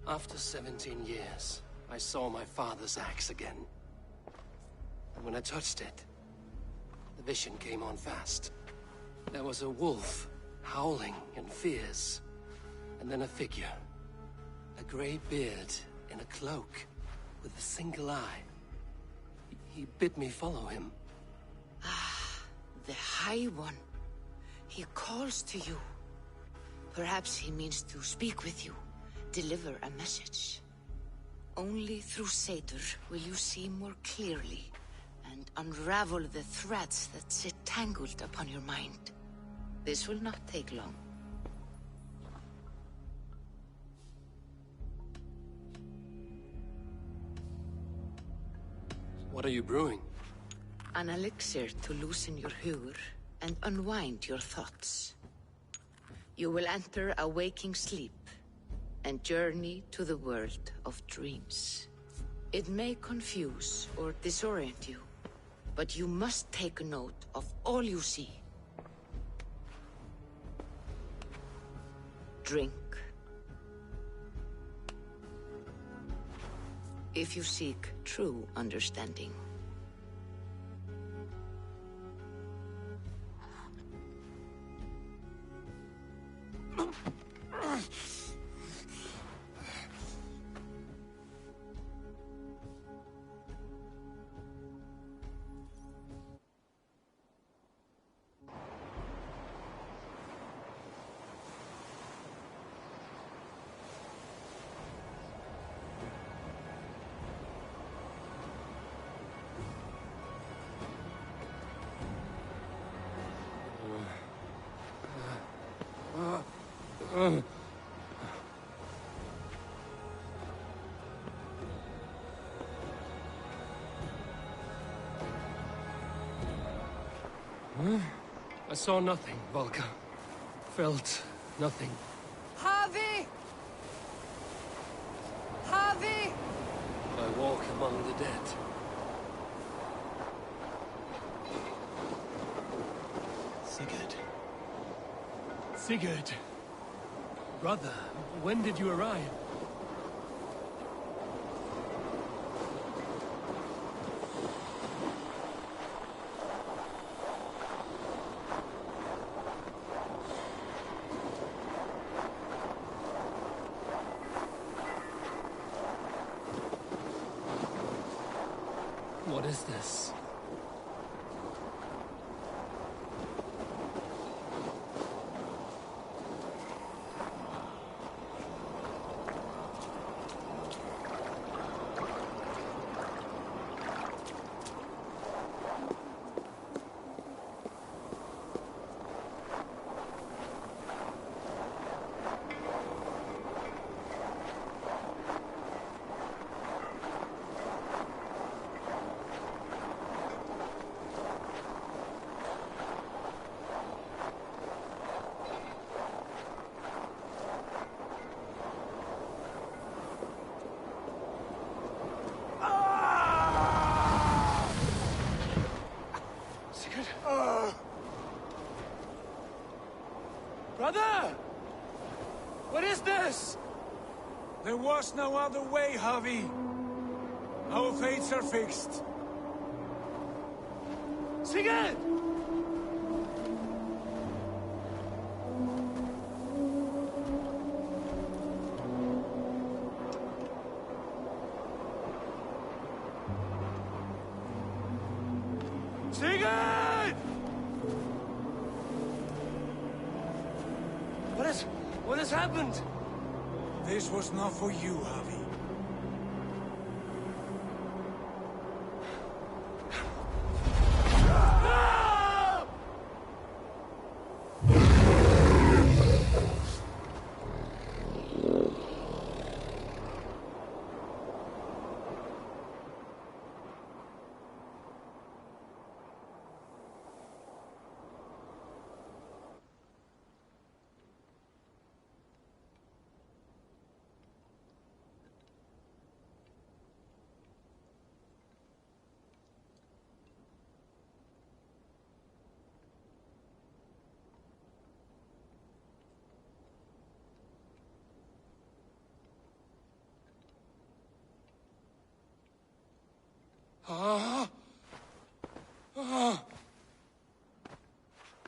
After 17 years, I saw my father's axe again. And when I touched it, the vision came on fast. There was a wolf, howling and fierce. And then a figure. A grey beard in a cloak, with a single eye. He bid me follow him. Ah, the High One. He calls to you. Perhaps he means to speak with you, deliver a message. Only through Seder will you see more clearly, unravel the threads that sit tangled upon your mind. This will not take long. What are you brewing? An elixir to loosen your huer and unwind your thoughts. You will enter a waking sleep and journey to the world of dreams. It may confuse or disorient you, but you must take note of all you see. Drink. If you seek true understanding. I saw nothing, Volka. Felt nothing. Javi! Javi! I walk among the dead. Sigurd. Sigurd! Brother, when did you arrive? What is this? Brother! What is this? There was no other way, Javi. Our fates are fixed. Sigurd! Sigurd! What has happened? This was not for you, Javi.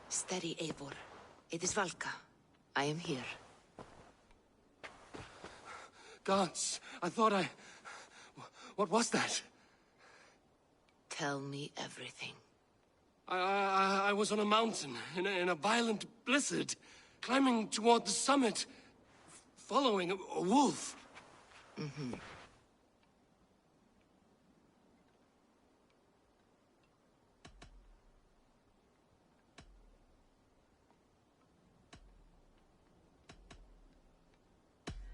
Steady, Eivor. It is Valka. I am here. Gods, I thought I... What was that? Tell me everything. I was on a mountain, in a violent blizzard, climbing toward the summit, following a wolf. Mm-hmm.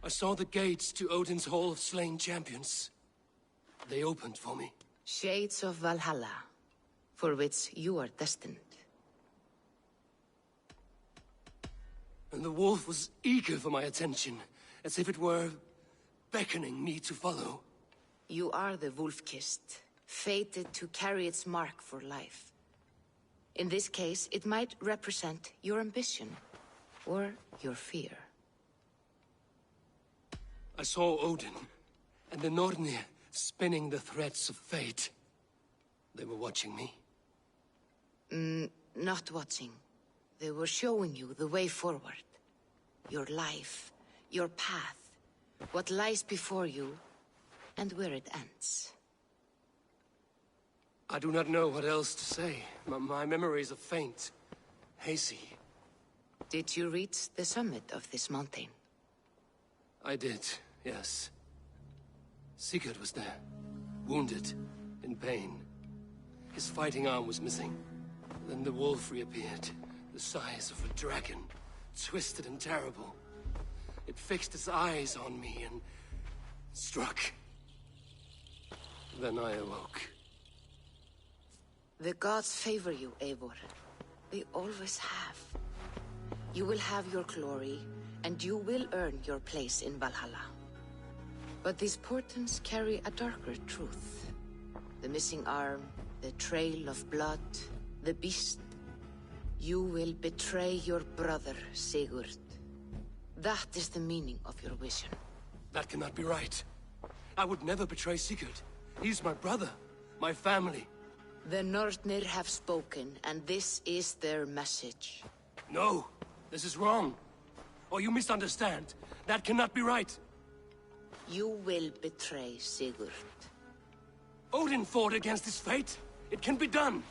I saw the gates to Odin's Hall of Slain Champions. They opened for me. Shades of Valhalla, for which you are destined. And the wolf was eager for my attention, as if it were beckoning me to follow. You are the wolf-kissed, fated to carry its mark for life. In this case, it might represent your ambition, or your fear. I saw Odin, and the Nornir spinning the threads of fate. They were watching me. Not watching. They were showing you the way forward. Your life, your path, what lies before you, and where it ends. I do not know what else to say. My memories are faint, hazy. Did you reach the summit of this mountain? I did, yes. Sigurd was there, wounded, in pain. His fighting arm was missing. Then the wolf reappeared, the size of a dragon, twisted and terrible. It fixed its eyes on me and struck. Then I awoke. The gods favor you, Eivor. They always have. You will have your glory, and you will earn your place in Valhalla. But these portents carry a darker truth. The missing arm, the trail of blood, the beast. You will betray your brother, Sigurd. That is the meaning of your vision. That cannot be right. I would never betray Sigurd. He's my brother, my family. The Nornir have spoken, and this is their message. No, this is wrong. Or you misunderstand. That cannot be right. You will betray Sigurd. Odin fought against his fate. It can be done.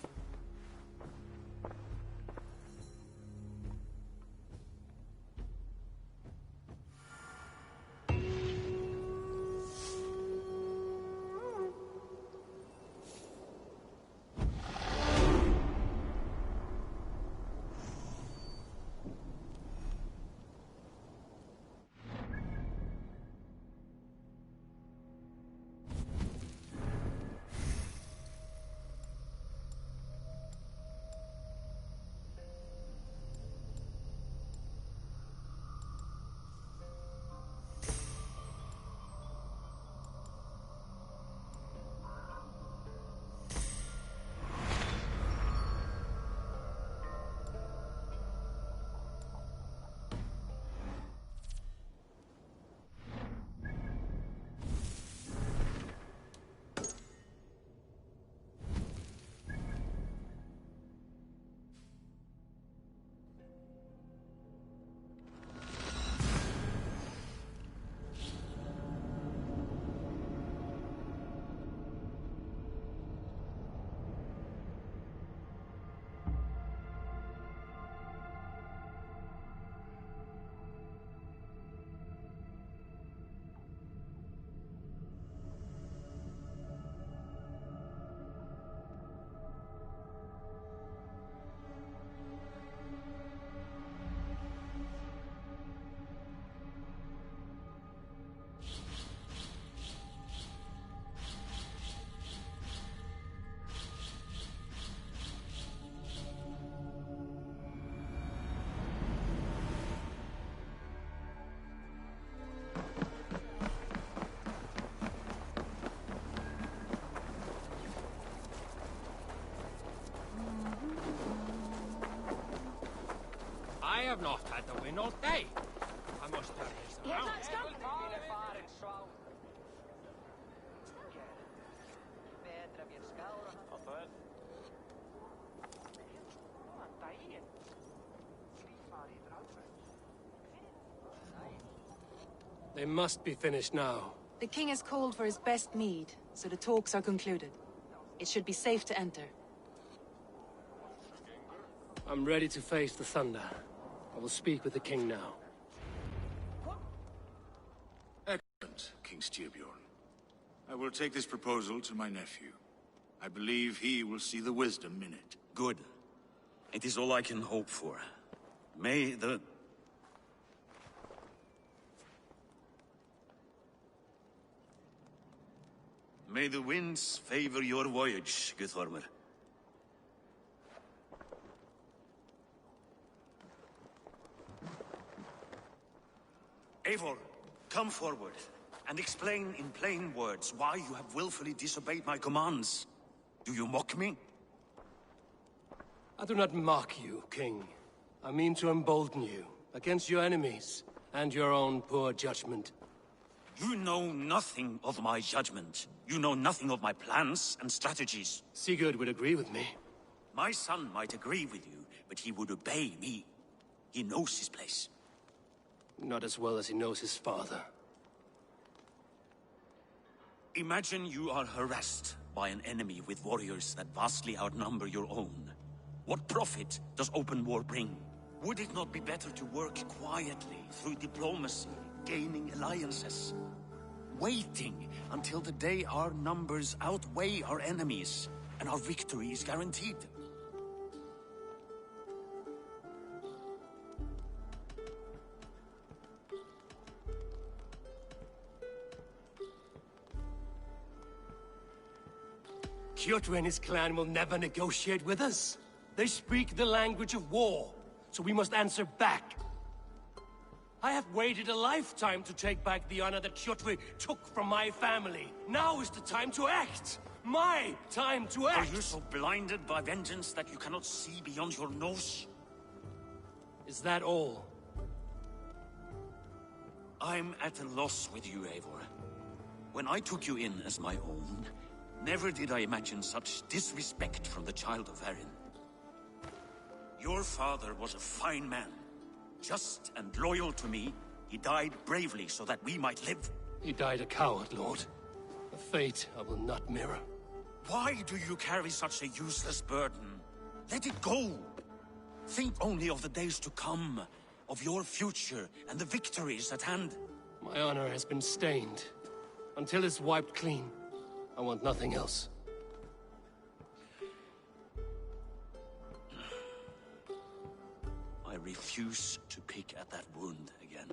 I have not had the wind all day. I must turn this around. They must be finished now. The king has called for his best mead, so the talks are concluded. It should be safe to enter. I'm ready to face the thunder. I will speak with the king now. Excellent, King Styrbjorn. I will take this proposal to my nephew. I believe he will see the wisdom in it. Good. It is all I can hope for. May the... May the winds favor your voyage, Guthormer. Eivor, come forward, and explain in plain words why you have willfully disobeyed my commands. Do you mock me? I do not mock you, King. I mean to embolden you against your enemies and your own poor judgment. You know nothing of my judgment. You know nothing of my plans and strategies. Sigurd would agree with me. My son might agree with you, but he would obey me. He knows his place. Not as well as he knows his father. Imagine you are harassed by an enemy with warriors that vastly outnumber your own. What profit does open war bring? Would it not be better to work quietly through diplomacy, gaining alliances? Waiting until the day our numbers outweigh our enemies, and our victory is guaranteed. Kjotve and his clan will never negotiate with us. They speak the language of war, so we must answer back. I have waited a lifetime to take back the honor that Kjotve took from my family. Now is the time to act! My time to act! Are you so blinded by vengeance that you cannot see beyond your nose? Is that all? I'm at a loss with you, Eivor. When I took you in as my own, never did I imagine such disrespect from the child of Erin. Your father was a fine man. Just and loyal to me, he died bravely so that we might live. He died a coward, Lord. A fate I will not mirror. Why do you carry such a useless burden? Let it go! Think only of the days to come, of your future and the victories at hand. My honor has been stained. Until it's wiped clean, I want nothing else. I refuse to pick at that wound again.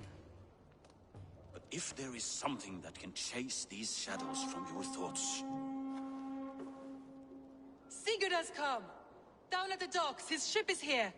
But if there is something that can chase these shadows from your thoughts... Sigurd has come! Down at the docks, his ship is here!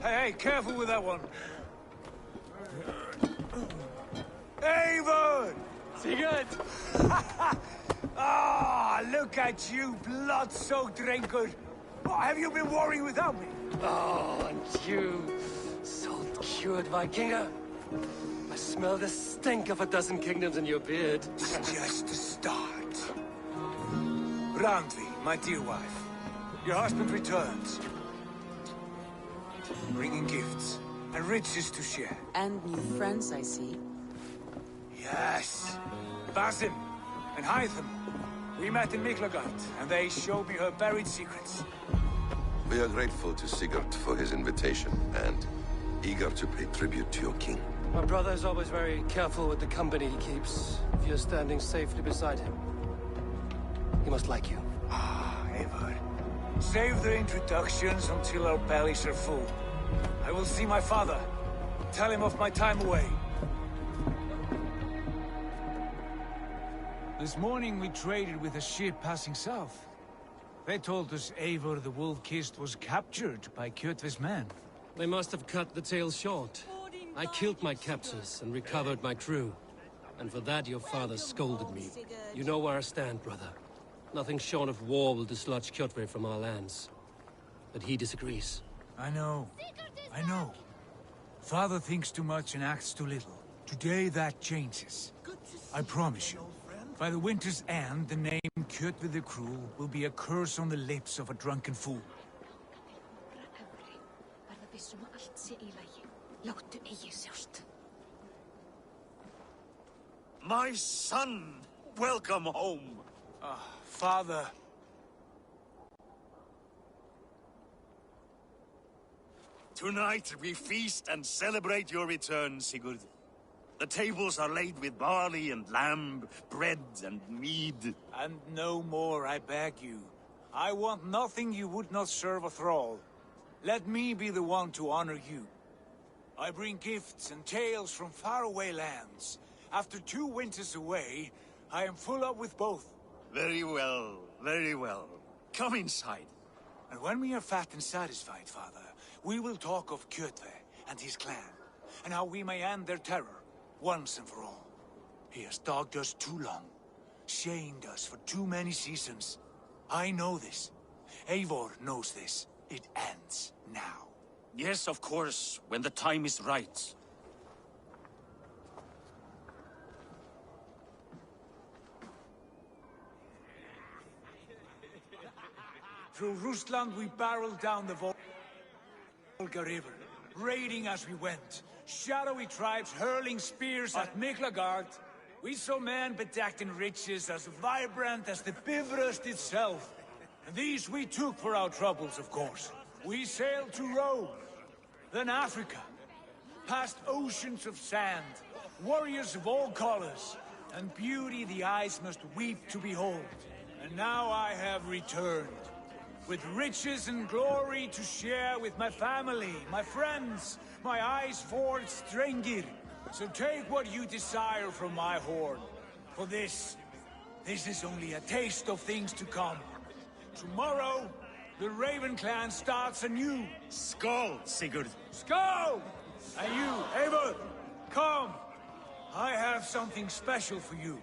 Hey, careful with that one. Eivor! Sigurd! Ah, look at you, blood-soaked raincoat. What have you been worrying without me? Oh, and you, salt-cured Vikinger. I smell the stink of a dozen kingdoms in your beard. It's just the start. Randvi, my dear wife, your husband returns. Bringing gifts and riches to share. And new friends, I see. Yes. Basim and Hytham. We met in Miklagard, and they showed me her buried secrets. We are grateful to Sigurd for his invitation, and eager to pay tribute to your king. My brother is always very careful with the company he keeps. If you're standing safely beside him, he must like you. Ah, Eivor. Save the introductions until our bellies are full. I will see my father. Tell him of my time away. This morning we traded with a ship passing south. They told us Eivor the Wolf-Kissed was captured by Kjotve's men. They must have cut the tale short. I killed my captors and recovered my crew. And for that your father scolded me. You know where I stand, brother. Nothing short of war will dislodge Kjotve from our lands. But he disagrees. I know. I know. Father thinks too much and acts too little. Today that changes. I promise you. By the winter's end, the name Kjotve the Cruel will be a curse on the lips of a drunken fool. My son! Welcome home! Father. Tonight we feast and celebrate your return, Sigurd. The tables are laid with barley and lamb, bread and mead. And no more, I beg you. I want nothing you would not serve a thrall. Let me be the one to honor you. I bring gifts and tales from faraway lands. After 2 winters away, I am full up with both. Very well, very well. Come inside. And when we are fat and satisfied, Father, we will talk of Kjotve and his clan, and how we may end their terror, once and for all. He has dogged us too long, shamed us for too many seasons. I know this. Eivor knows this. It ends now. Yes, of course, when the time is right. Through Rusland we barreled down the Volga River, raiding as we went. Shadowy tribes hurling spears at Miklagard. We saw men bedecked in riches as vibrant as the Bifrost itself. And these we took for our troubles, of course. We sailed to Rome, then Africa, past oceans of sand, warriors of all colors, and beauty the eyes must weep to behold. And now I have returned, with riches and glory to share with my family, my friends, my eyes-forged Strengir. So take what you desire from my horn. For this is only a taste of things to come. Tomorrow, the Raven clan starts anew. Skål, Sigurd. Skål! And you, Eivor, come. I have something special for you.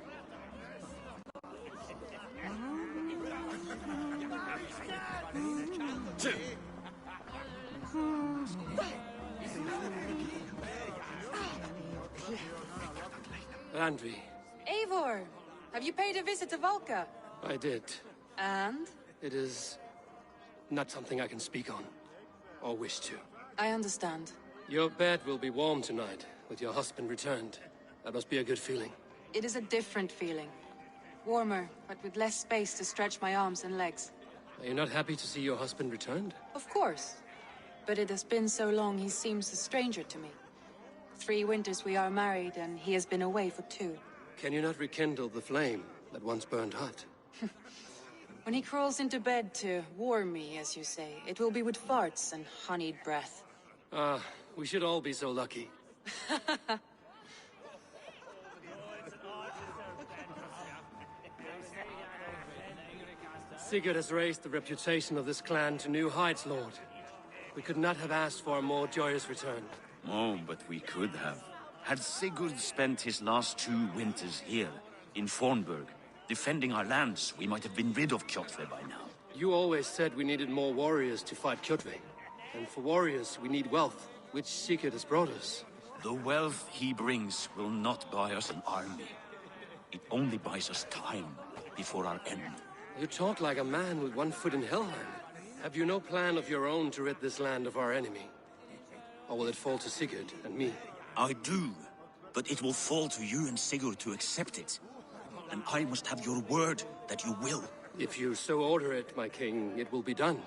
Randvi. Eivor, have you paid a visit to Valka? I did. And? It is not something I can speak on, or wish to. I understand. Your bed will be warm tonight, with your husband returned. That must be a good feeling. It is a different feeling. Warmer, but with less space to stretch my arms and legs. Are you not happy to see your husband returned? Of course. But it has been so long he seems a stranger to me. 3 winters we are married, and he has been away for 2. Can you not rekindle the flame that once burned hot? When he crawls into bed to warm me, as you say, it will be with farts and honeyed breath. Ah, we should all be so lucky. Sigurd has raised the reputation of this clan to new heights, Lord. We could not have asked for a more joyous return. Oh, but we could have. Had Sigurd spent his last 2 winters here, in Fornburg, defending our lands, we might have been rid of Kjotve by now. You always said we needed more warriors to fight Kjotve. And for warriors, we need wealth, which Sigurd has brought us. The wealth he brings will not buy us an army. It only buys us time before our end. You talk like a man with 1 foot in Helheim. Have you no plan of your own to rid this land of our enemy? Or will it fall to Sigurd and me? I do, but it will fall to you and Sigurd to accept it. And I must have your word that you will. If you so order it, my king, it will be done.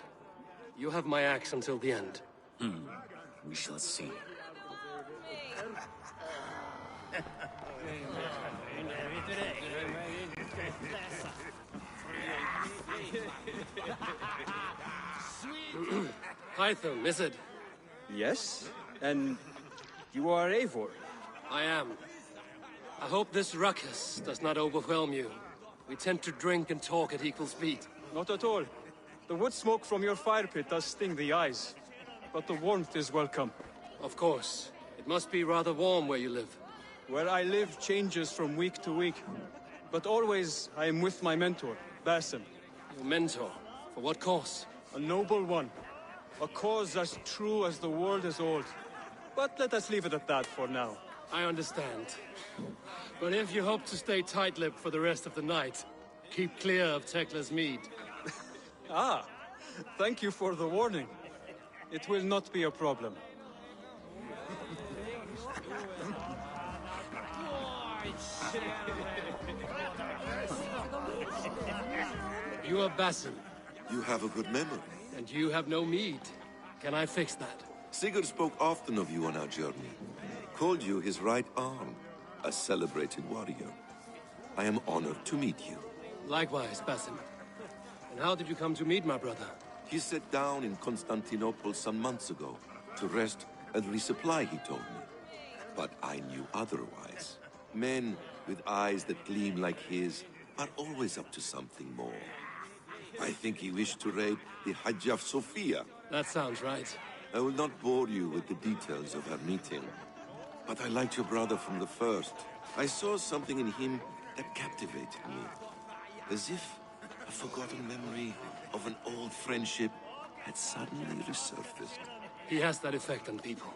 You have my axe until the end. We shall see. Hytham, is it? Yes? And you are Eivor? I am. I hope this ruckus does not overwhelm you. We tend to drink and talk at equal speed. Not at all. The wood smoke from your fire pit does sting the eyes. But the warmth is welcome. Of course. It must be rather warm where you live. Where I live changes from week to week. But always I am with my mentor, Basim. Your mentor? For what cause? A noble one. A cause as true as the world is old. But let us leave it at that for now. I understand. But if you hope to stay tight-lipped for the rest of the night, keep clear of Tekla's mead. Ah, thank you for the warning. It will not be a problem. You are Basim. You have a good memory. And you have no mead. Can I fix that? Sigurd spoke often of you on our journey. Called you his right arm, a celebrated warrior. I am honored to meet you. Likewise, Basim. And how did you come to meet my brother? He sat down in Constantinople some months ago to rest and resupply, he told me. But I knew otherwise. Men with eyes that gleam like his are always up to something more. I think he wished to raid the Hajj of Sophia. That sounds right. I will not bore you with the details of our meeting. But I liked your brother from the first. I saw something in him that captivated me. As if a forgotten memory of an old friendship had suddenly resurfaced. He has that effect on people.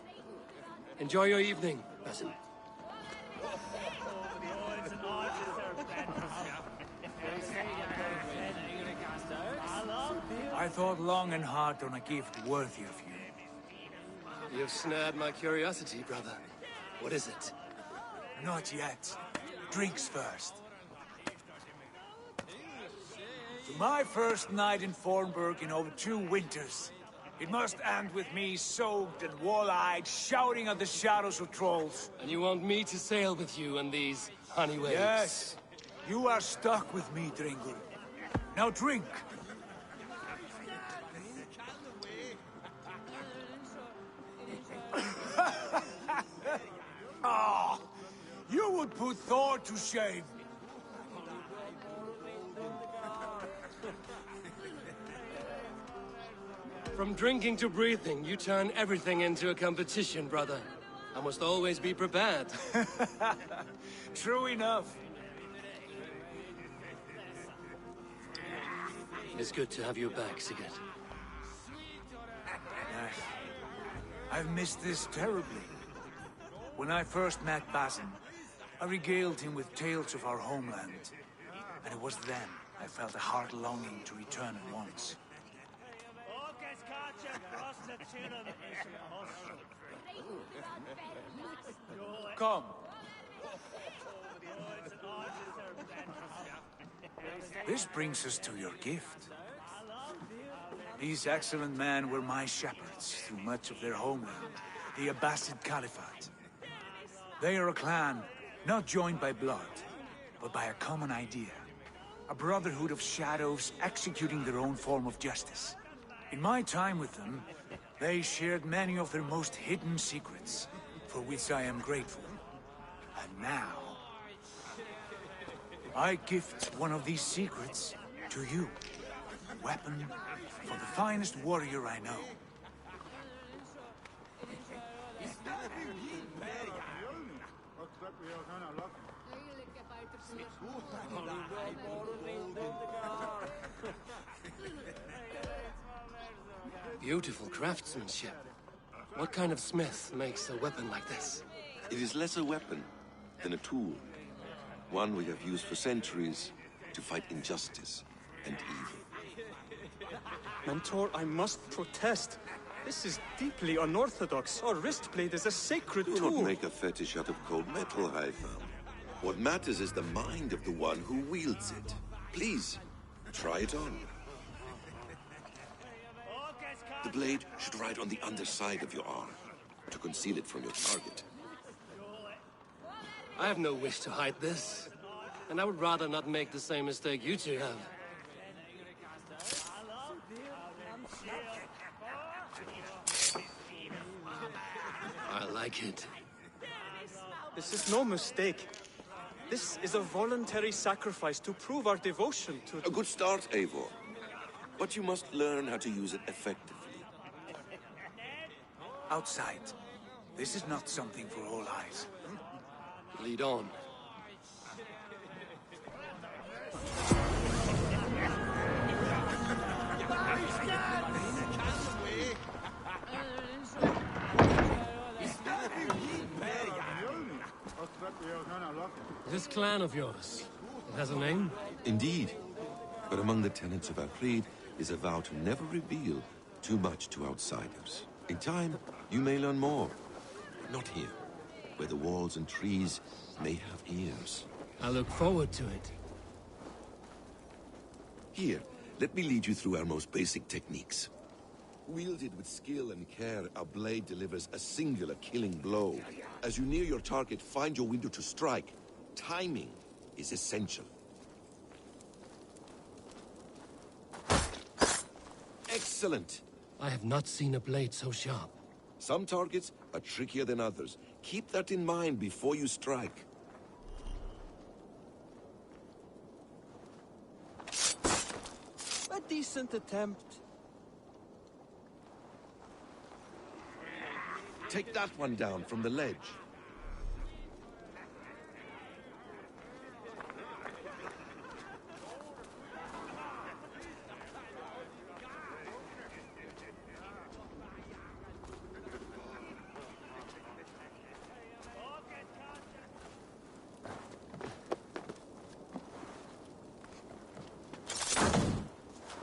Enjoy your evening, Basim. I thought long and hard on a gift worthy of you. You've snared my curiosity, brother. What is it? Not yet. Drinks first. To my first night in Fornburg in over 2 winters. It must end with me soaked and wall-eyed, shouting at the shadows of trolls. And you want me to sail with you on these honey waves? Yes. You are stuck with me, Dringle. Now drink. Ah, you would put Thor to shame. From drinking to breathing, you turn everything into a competition, brother. I must always be prepared. True enough. It's good to have you back, Sigurd. I've missed this terribly. When I first met Basim, I regaled him with tales of our homeland. And it was then I felt a heart longing to return at once. Come. This brings us to your gift. These excellent men were my shepherds through much of their homeland, the Abbasid Caliphate. They are a clan, not joined by blood, but by a common idea. A brotherhood of shadows executing their own form of justice. In my time with them, they shared many of their most hidden secrets, for which I am grateful. And now, I gift one of these secrets to you. A weapon for the finest warrior I know. Beautiful craftsmanship. What kind of smith makes a weapon like this? It is less a weapon than a tool. One we have used for centuries to fight injustice and evil. Mentor, I must protest. This is deeply unorthodox. Our wristblade is a sacred tool. Do not make a fetish out of cold metal, Haitham. What matters is the mind of the one who wields it. Please, try it on. The blade should ride on the underside of your arm, to conceal it from your target. I have no wish to hide this, and I would rather not make the same mistake you two have. I like it. This is no mistake. This is a voluntary sacrifice to prove our devotion to... A good start, Eivor. But you must learn how to use it effectively. Outside. This is not something for all eyes. Lead on. This clan of yours, it has a name? Indeed. But among the tenets of our creed is a vow to never reveal too much to outsiders. In time, you may learn more. But not here, where the walls and trees may have ears. I look forward to it. Here, let me lead you through our most basic techniques. Wielded with skill and care, a blade delivers a singular killing blow. As you near your target, find your window to strike. Timing is essential. Excellent! I have not seen a blade so sharp. Some targets are trickier than others. Keep that in mind before you strike. A decent attempt. Take that one down from the ledge.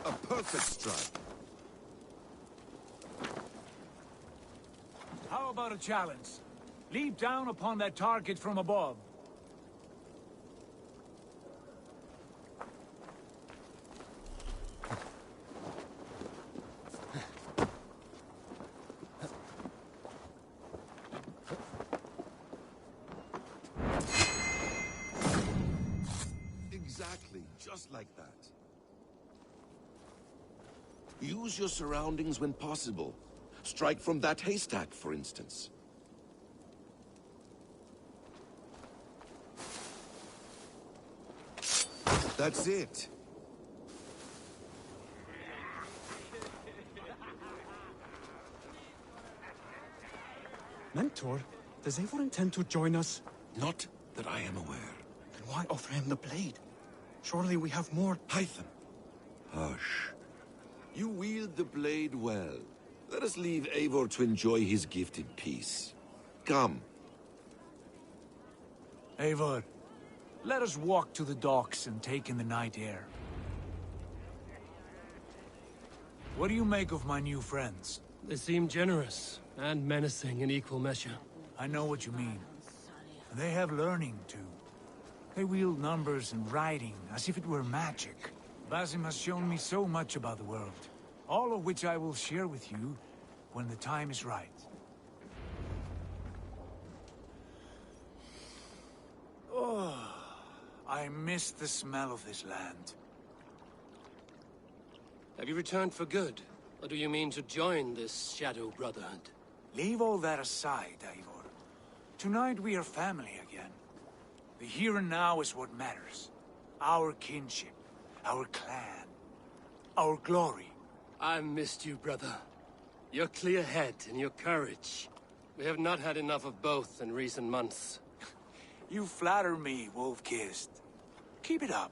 A perfect strike. How about a challenge? Leap down upon that target from above. Exactly, just like that. Use your surroundings when possible. Strike from that haystack, for instance. That's it. Mentor, does Eivor intend to join us? Not that I am aware. Then why offer him the blade? Surely we have more... Hytham. Hush. You wield the blade well. Let us leave Eivor to enjoy his gift in peace. Come. Eivor, let us walk to the docks and take in the night air. What do you make of my new friends? They seem generous and menacing in equal measure. I know what you mean. They have learning, too. They wield numbers and writing as if it were magic. Basim has shown me so much about the world, all of which I will share with you when the time is right. Oh, I miss the smell of this land. Have you returned for good? Or do you mean to join this Shadow Brotherhood? Leave all that aside, Eivor. Tonight we are family again. The here and now is what matters. Our kinship, our clan, our glory. I've missed you, brother. Your clear head and your courage. We have not had enough of both in recent months. You flatter me, Wolf-Kissed. Keep it up.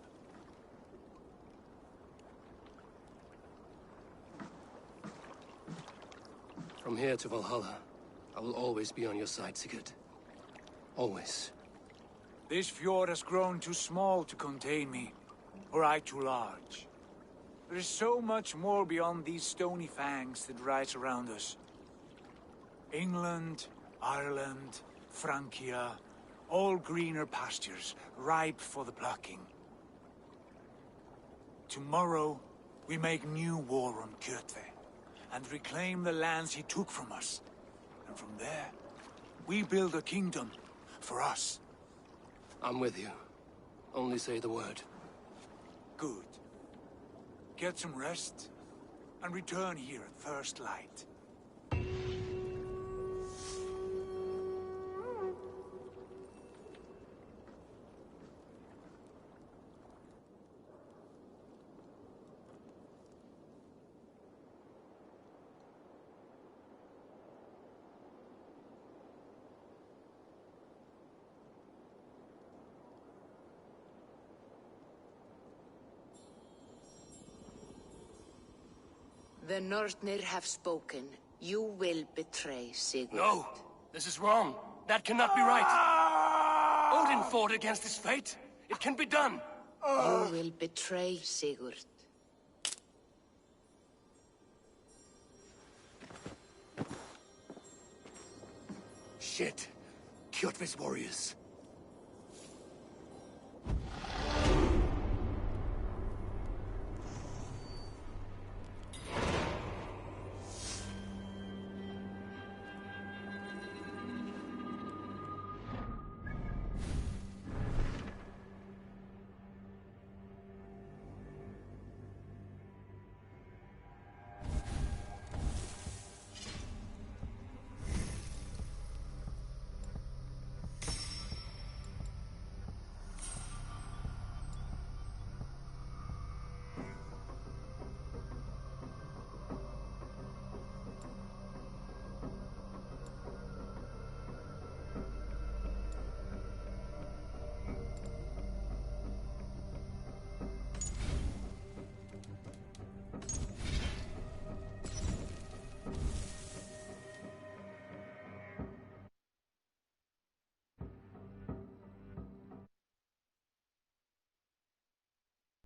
From here to Valhalla, I will always be on your side, Sigurd. Always. This fjord has grown too small to contain me, or I too large. There is so much more beyond these stony fangs that rise around us. England, Ireland, Francia, all greener pastures, ripe for the plucking. Tomorrow, we make new war on Kjotve, and reclaim the lands he took from us. And from there, we build a kingdom for us. I'm with you. Only say the word. Good. Get some rest, and return here at first light. The Northnir have spoken. You will betray Sigurd. No! This is wrong. That cannot be right. Odin fought against his fate. It can be done. You will betray Sigurd. Shit. Kjotve's warriors.